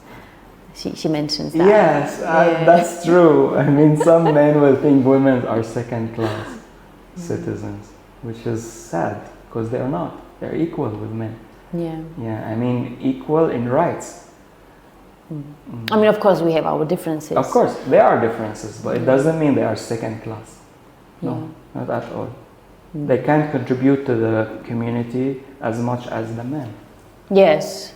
She mentions that. Yes, that's true. I mean, some men will think women are second-class citizens, which is sad because they're not. They're equal with men. Yeah. Yeah, I mean, equal in rights. I mean, of course, we have our differences. Of course, there are differences, but it doesn't mean they are second class. No, not at all. They can contribute to the community as much as the men. Yes.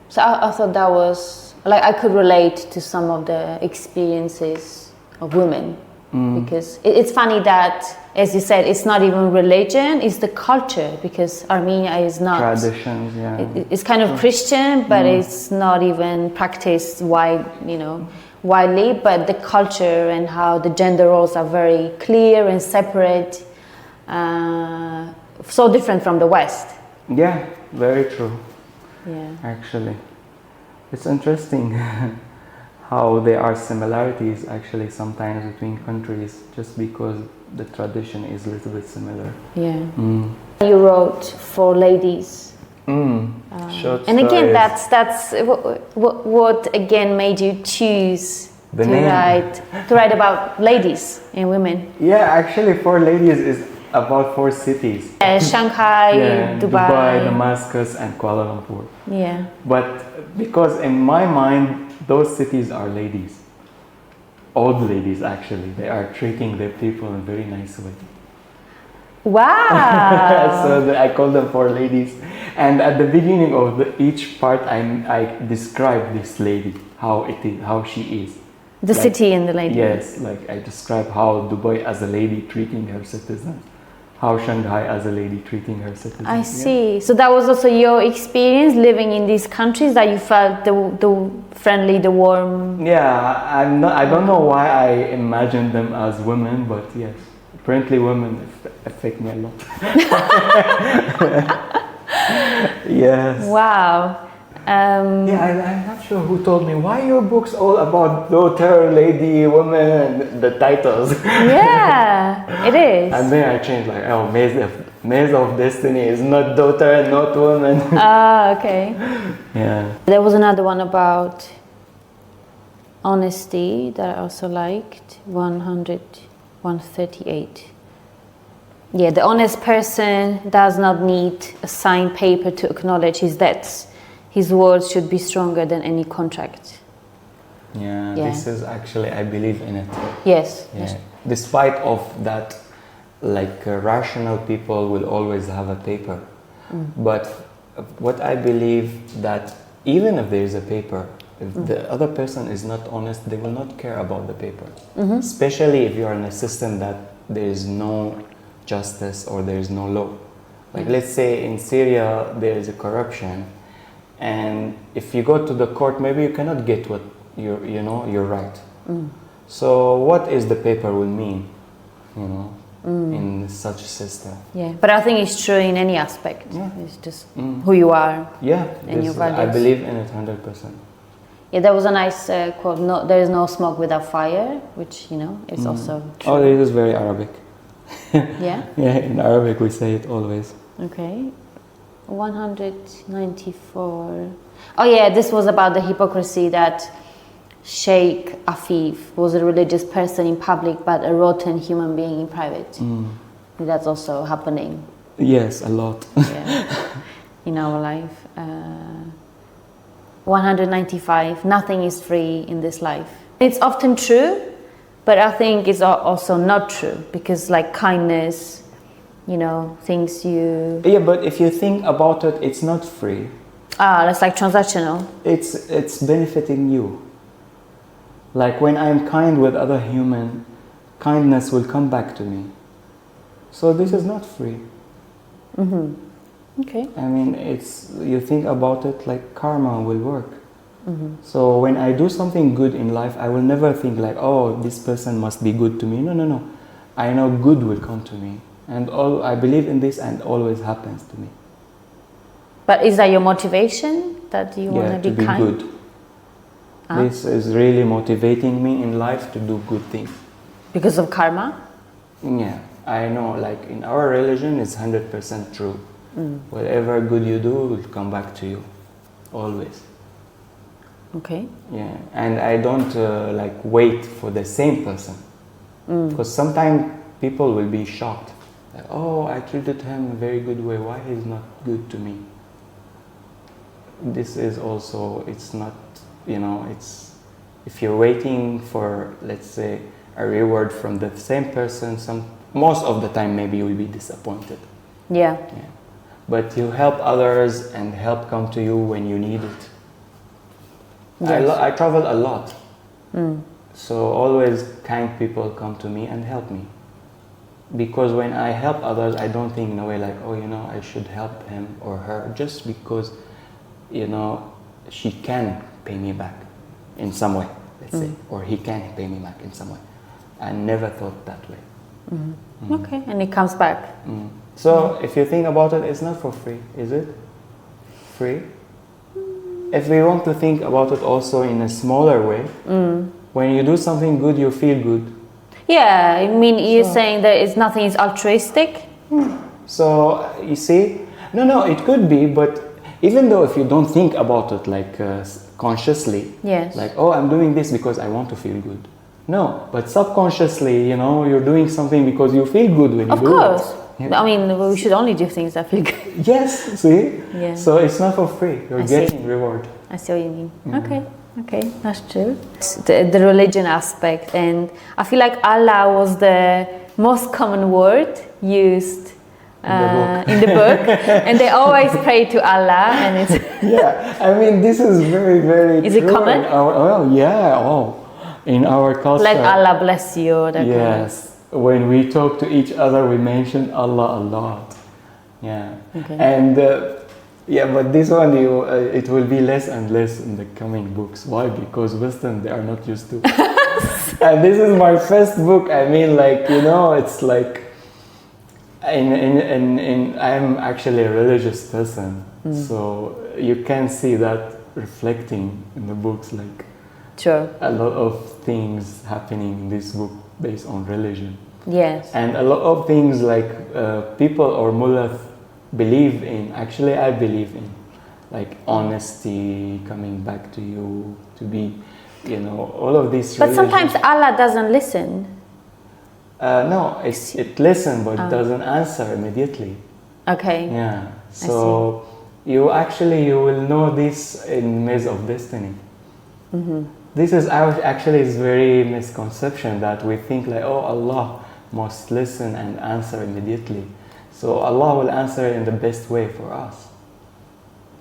So I thought that was, like, I could relate to some of the experiences of women. Because it's funny that, as you said, it's not even religion, it's the culture, because Armenia is not... Traditions, yeah. It's kind of Christian, but it's not even practiced widely, but the culture and how the gender roles are very clear and separate, so different from the West. Yeah, very true. Yeah. Actually, it's interesting how there are similarities actually sometimes between countries just because the tradition is a little bit similar. Yeah. You wrote for ladies. Short and again, stories. that's what again made you choose The to name. write about ladies and women. Yeah, actually, for ladies is about 4 cities. Shanghai, Yeah, Dubai, Damascus, and Kuala Lumpur. Yeah. But because in my mind, those cities are ladies. Old ladies, actually. They are treating their people in a very nice way. Wow. So I call them 4 ladies. And at the beginning of each part, I describe this lady, how it is, how she is. The city and the lady. Yes, like I describe how Dubai as a lady treating her citizens, how Shanghai as a lady treating her citizens. I see. Yeah. So that was also your experience living in these countries, that you felt the friendly, the warm. Yeah, I don't know why I imagined them as women, but yes, apparently women affect me a lot. Yes. Wow. Yeah, I'm not sure who told me, why your books all about daughter, lady, woman, the titles. Yeah, it is. And then I changed, like, oh, Maze of Destiny is not daughter, not woman. Ah, okay. Yeah. There was another one about honesty that I also liked, 138. Yeah, the honest person does not need a signed paper to acknowledge his debts. His words should be stronger than any contract. Yeah, this is actually, I believe in it. Yes. Yeah. Despite of that, like rational people will always have a paper. But what I believe that even if there is a paper, if the other person is not honest, they will not care about the paper. Especially if you are in a system that there is no justice or there is no law. Like let's say in Syria there is a corruption, and if you go to the court, maybe you cannot get what you're right. So what is the paper will mean, in such a system? Yeah, but I think it's true in any aspect. Yeah. It's just who you are. Yeah, and your values. I believe in it 100%. Yeah, there was a nice quote. No, there is no smoke without fire, which is also true. Oh, this is very Arabic. Yeah. Yeah, in Arabic we say it always. Okay. 194. Oh yeah, this was about the hypocrisy that Sheikh Afif was a religious person in public but a rotten human being in private. That's also happening. Yes, a lot. In our life. 195. Nothing is free in this life. It's often true, but I think it's also not true, because like kindness, things you... Yeah, but if you think about it, it's not free. That's like transactional. It's benefiting you. Like when I'm kind with other human, kindness will come back to me. So this is not free. Okay. I mean, you think about it like karma will work. So when I do something good in life, I will never think like, oh, this person must be good to me. No. I know good will come to me. And I believe in this, and always happens to me. But is that your motivation, that you want to be kind? Good. This is really motivating me in life to do good things. Because of karma? Yeah, I know, like in our religion, it's 100% true. Whatever good you do will come back to you, always. Okay. Yeah, and I don't wait for the same person. Because sometimes people will be shocked Like, oh, I treated him in a very good way. Why he's not good to me? This is also, it's not, you know, it's, if you're waiting for, let's say, a reward from the same person, most of the time maybe you will be disappointed. Yeah. But you help others and help come to you when you need it. Yes. I travel a lot. So always kind people come to me and help me. Because when I help others, I don't think in a way like, oh, you know, I should help him or her just because, you know, she can pay me back in some way, let's say, or he can pay me back in some way. I never thought that way. Okay, and it comes back. So if you think about it, it's not for free, is it? Free? If we want to think about it also in a smaller way, when you do something good, you feel good. Yeah, I mean, you're saying that nothing is altruistic? So, you see, no, it could be, but even though if you don't think about it like consciously, yes, like, oh, I'm doing this because I want to feel good. No, but subconsciously, you know, you're doing something because you feel good when you do it. Of course. Yeah. I mean, we should only do things that feel good. Yes, see? Yeah. So it's not for free. You're getting reward. I see what you mean. Okay, that's true. The religion aspect, and I feel like Allah was the most common word used in the book, and they always pray to Allah, and it's yeah. I mean, this is very, very. Is true it common? In our culture. Like Allah bless you. Or that yes, when we talk to each other, we mention Allah a lot. Yeah, and. Yeah, but this one, it will be less and less in the coming books. Why? Because Western, they are not used to. And this is my first book. I mean, like, you know, it's like, I'm actually a religious person. So you can see that reflecting in the books, like, sure, a lot of things happening in this book based on religion. Yes. And a lot of things like people or mullahs believe in, actually I believe in, like honesty, coming back to you, to be, you know, all of these. But sometimes Allah doesn't listen. No, it listens but doesn't answer immediately. Okay. Yeah. So you will know this in Maze of Destiny. This is actually is very misconception that we think like, oh, Allah must listen and answer immediately. So Allah will answer in the best way for us.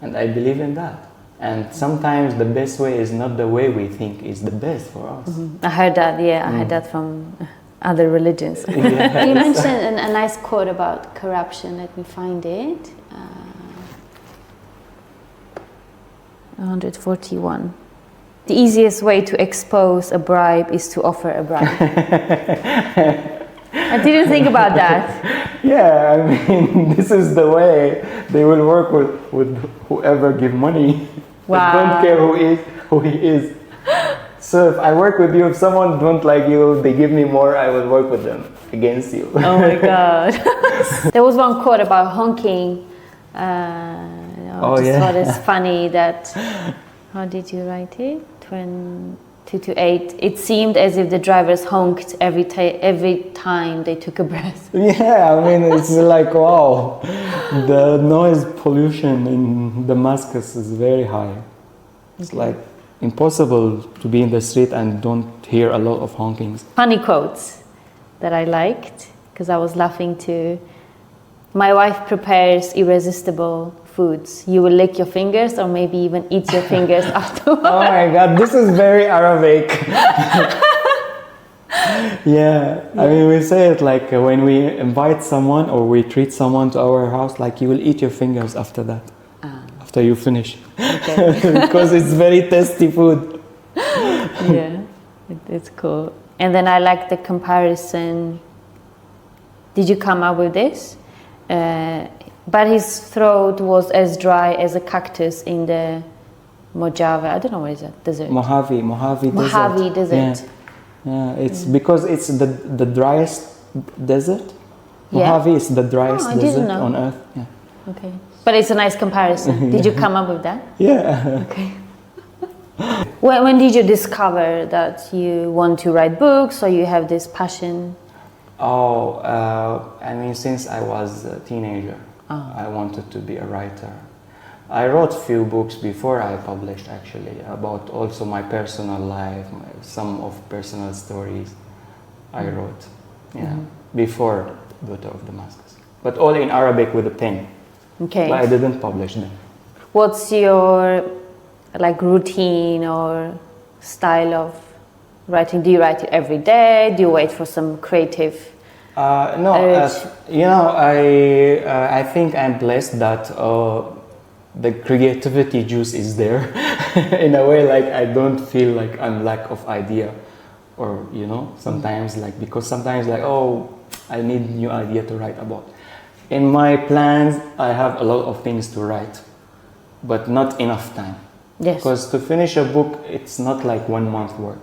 And I believe in that. And sometimes the best way is not the way we think is the best for us. I heard that, I heard that from other religions. Yes. You mentioned a nice quote about corruption. Let me find it. 141. The easiest way to expose a bribe is to offer a bribe. I didn't think about that. Yeah, I mean, this is the way they will work with whoever give money. Wow. They don't care who he is. So if I work with you, if someone don't like you, they give me more, I will work with them against you. Oh my God. There was one quote about honking. Thought it's funny that, how did you write it? 228. It seemed as if the drivers honked every time they took a breath. Yeah, I mean, it's like, wow, the noise pollution in Damascus is very high. It's like impossible to be in the street and don't hear a lot of honkings. Funny quotes that I liked, because I was laughing too. My wife prepares irresistible foods. You will lick your fingers or maybe even eat your fingers afterwards. Oh my God, this is very Arabic. Yeah, I mean, we say it like when we invite someone or we treat someone to our house, like you will eat your fingers after that, after you finish. Okay. Because it's very tasty food. Yeah, it's cool. And then I like the comparison. Did you come up with this? But his throat was as dry as a cactus in the Mojave. I don't know what is that desert. Mojave Desert. Yeah, it's because it's the driest desert. Mojave is the driest desert on earth. Yeah. Okay, but it's a nice comparison. Did you come up with that? Yeah. Okay. When did you discover that you want to write books or you have this passion? Oh, I mean, since I was a teenager, I wanted to be a writer. I wrote few books before I published, actually, about also my personal life, some of personal stories I wrote, before Daughter of Damascus. But all in Arabic with a pen. Okay. But I didn't publish them. What's your routine or style of writing? Do you write it every day? Do you wait for some creative urge? I think I'm blessed that the creativity juice is there. In a way, I don't feel like I'm lack of idea, or sometimes because sometimes I need new idea to write about. In my plans, I have a lot of things to write, but not enough time. Yes. Because to finish a book, it's not like 1 month work.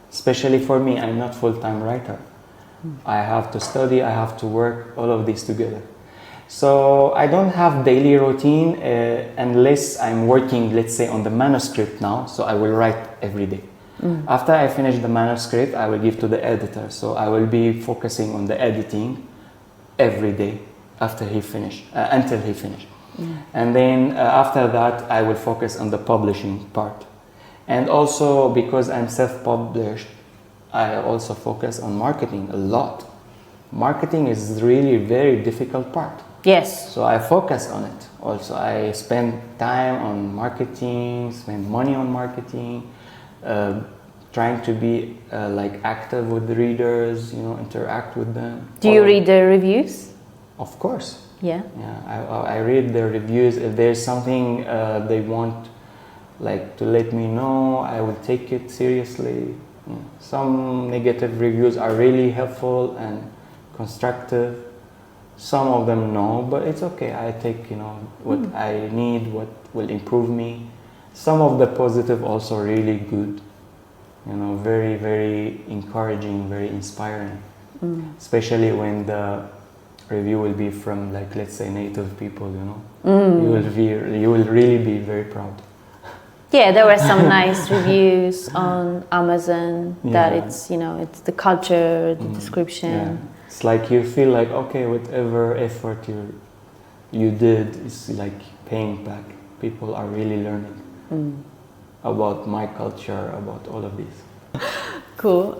Especially for me, I'm not full-time writer. I have to study, I have to work, all of these together. So I don't have daily routine unless I'm working, let's say, on the manuscript now, so I will write every day. After I finish the manuscript, I will give to the editor, so I will be focusing on the editing every day after he finish, until he finish. And then after that, I will focus on the publishing part. And also, because I'm self-published, I also focus on marketing a lot. Marketing is really a very difficult part. Yes. So I focus on it. Also, I spend time on marketing, spend money on marketing, trying to be active with the readers, interact with them. Do you read the reviews? Of course. Yeah. Yeah, I read the reviews. If there's something they want to let me know, I will take it seriously. Some negative reviews are really helpful and constructive. Some of them no, but it's okay. I take what I need, what will improve me. Some of the positive also really good. Very, very encouraging, very inspiring. Especially when the review will be from let's say native people. You will really be very proud. Yeah, there were some nice reviews on Amazon that it's the culture, the description. Yeah. It's like you feel okay, whatever effort you did is paying back. People are really learning about my culture, about all of this. Cool.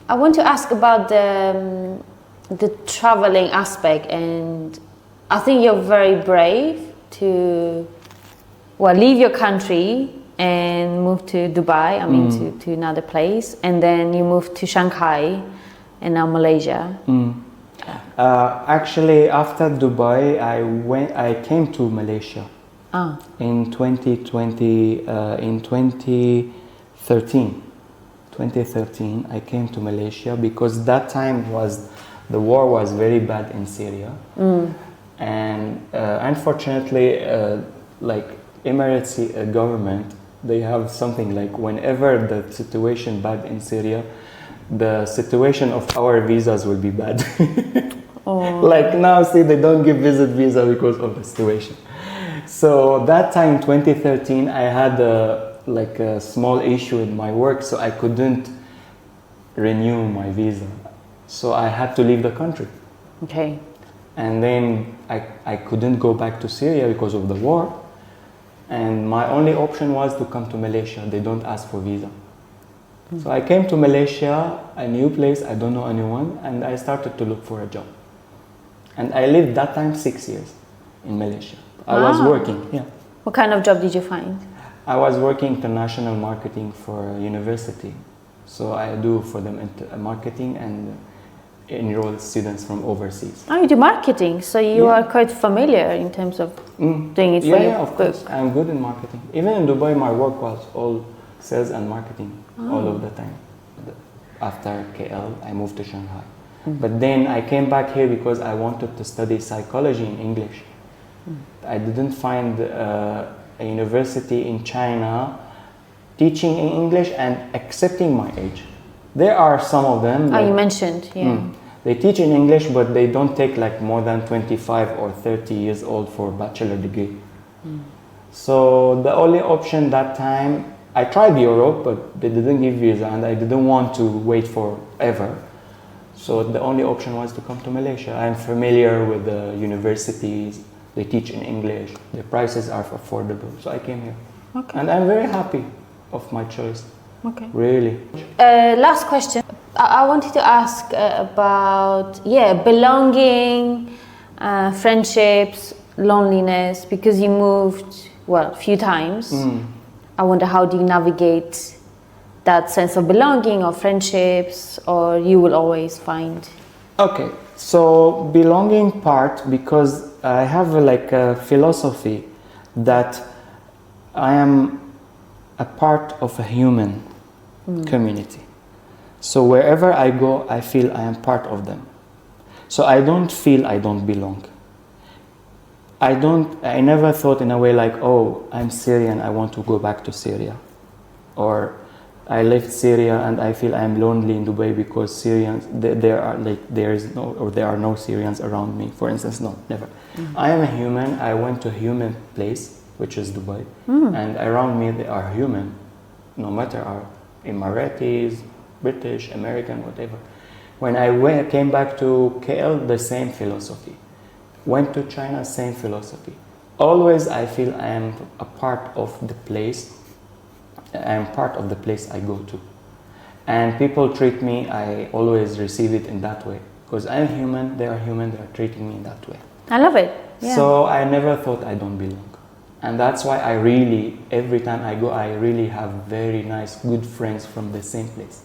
I want to ask about the traveling aspect, and I think you're very brave to leave your country and move to Dubai, to another place, and then you moved to Shanghai and now Malaysia. Actually, after Dubai, I came to Malaysia in 2013. 2013, I came to Malaysia because that time the war was very bad in Syria, and unfortunately, Emirates government, they have something whenever the situation bad in Syria, the situation of our visas will be bad. Now, see, they don't give visa because of the situation. So that time, 2013, I had a small issue with my work, so I couldn't renew my visa. So I had to leave the country. Okay. And then I couldn't go back to Syria because of the war. And my only option was to come to Malaysia. They don't ask for visa. So I came to Malaysia, a new place, I don't know anyone, and I started to look for a job. And I lived that time 6 years in Malaysia. I was working, What kind of job did you find? I was working international marketing for a university. So I do for them marketing and enroll students from overseas. Oh, you do marketing, so you are quite familiar in terms of doing it for Yeah, of course. I'm good in marketing. Even in Dubai, my work was all sales and marketing all of the time. After KL, I moved to Shanghai. But then I came back here because I wanted to study psychology in English. I didn't find a university in China teaching in English and accepting my age. There are some of them. You mentioned, They teach in English, but they don't take more than 25 or 30 years old for bachelor degree. So the only option that time, I tried Europe, but they didn't give visa, and I didn't want to wait forever. So the only option was to come to Malaysia. I'm familiar with the universities. They teach in English. The prices are affordable. So I came here. Okay. And I'm very happy of my choice. Okay. Really. Last question. I wanted to ask about belonging, friendships, loneliness, because you moved a few times. I wonder, how do you navigate that sense of belonging or friendships, or you will always find? Okay, so belonging part, because I have a philosophy that I am a part of a human community. So wherever I go, I feel I am part of them. So I don't feel I don't belong. I never thought in a way like, oh, I'm Syrian, I want to go back to Syria. Or I left Syria and I feel I'm lonely in Dubai because Syrians, there are no Syrians around me, for instance. No, never. I am a human. I went to a human place, which is Dubai, and around me they are human, no matter are Emiratis, British, American, whatever. When I came back to KL, the same philosophy. Went to China, same philosophy. Always I feel I am a part of the place. I am part of the place I go to. And people treat me, I always receive it in that way. Because I am human, they are treating me in that way. I love it. Yeah. So I never thought I don't belong. And that's why I really, every time I go, I really have very nice, good friends from the same place.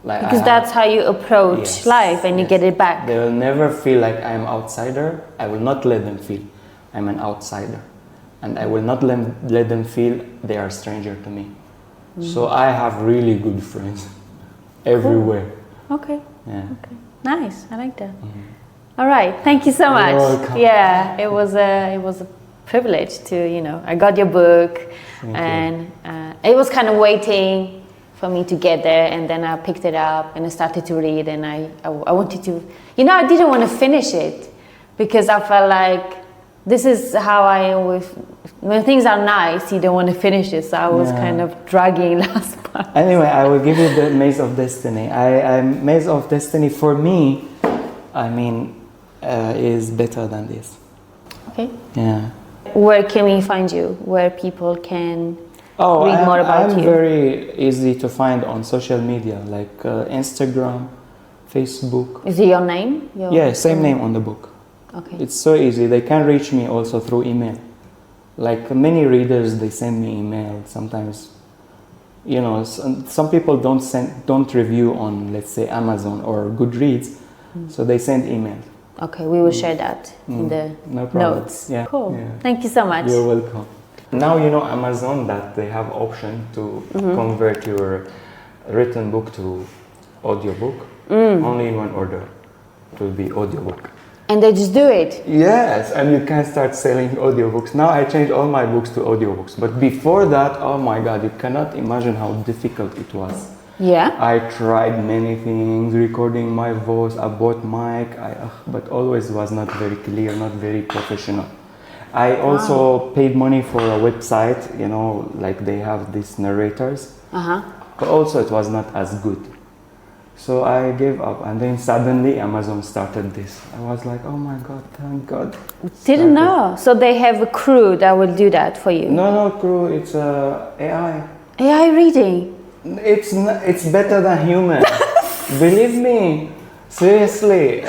Because that's how you approach life, and you get it back. They will never feel like I am outsider. I will not let them feel I'm an outsider. And I will not let them feel they are a stranger to me. So I have really good friends everywhere. Cool. Okay. Yeah. Okay. Nice. I like that. All right. Thank you so much. You're welcome. Yeah, it was a privilege to, I got your book. And it was kind of waiting for me to get there, and then I picked it up and I started to read, and I wanted to, I didn't want to finish it because I felt like this is how I always, when things are nice, you don't want to finish it, so I was kind of dragging last part. Anyway, I will give you the Maze of Destiny. Maze of Destiny for me, is better than this. Okay. Yeah. Where can we find you? Where people can read more about you? I'm very easy to find on social media, like Instagram, Facebook. Is it your name? Yeah, same name on the book. Okay. It's so easy. They can reach me also through email. Like many readers, they send me email. Sometimes, some people don't review on, let's say, Amazon or Goodreads, so they send email. Okay, we will share that in the notes. Yeah. Cool. Yeah. Thank you so much. You're welcome. Now Amazon that they have option to convert your written book to audiobook. Only in one order, to be audiobook. And they just do it? Yes, and you can start selling audiobooks. Now I changed all my books to audiobooks, but before that, oh my God, you cannot imagine how difficult it was. Yeah? I tried many things, recording my voice, I bought mic, but always was not very clear, not very professional. I also paid money for a website, like they have these narrators, but also it was not as good. So I gave up, and then suddenly Amazon started this. I was like, oh my God, thank God. Didn't know. So they have a crew that will do that for you? No crew, it's AI. AI reading? It's better than human. Believe me. Seriously,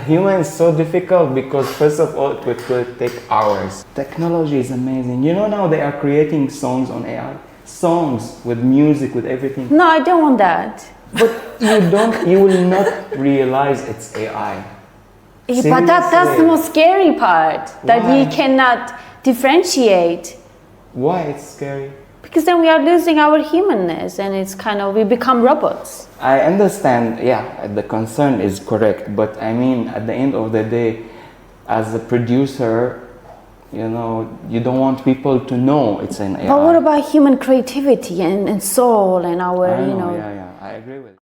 human is so difficult because first of all, it will take hours. Technology is amazing. Now they are creating songs on AI. Songs with music, with everything. No, I don't want that. But you will not realize it's AI. But that's the most scary part, that Why? you cannot differentiate. Why it's scary? Because then we are losing our humanness, and it's we become robots. I understand, the concern is correct, but at the end of the day, as a producer, you don't want people to know it's an AI. But what about human creativity and soul and our, I agree with it.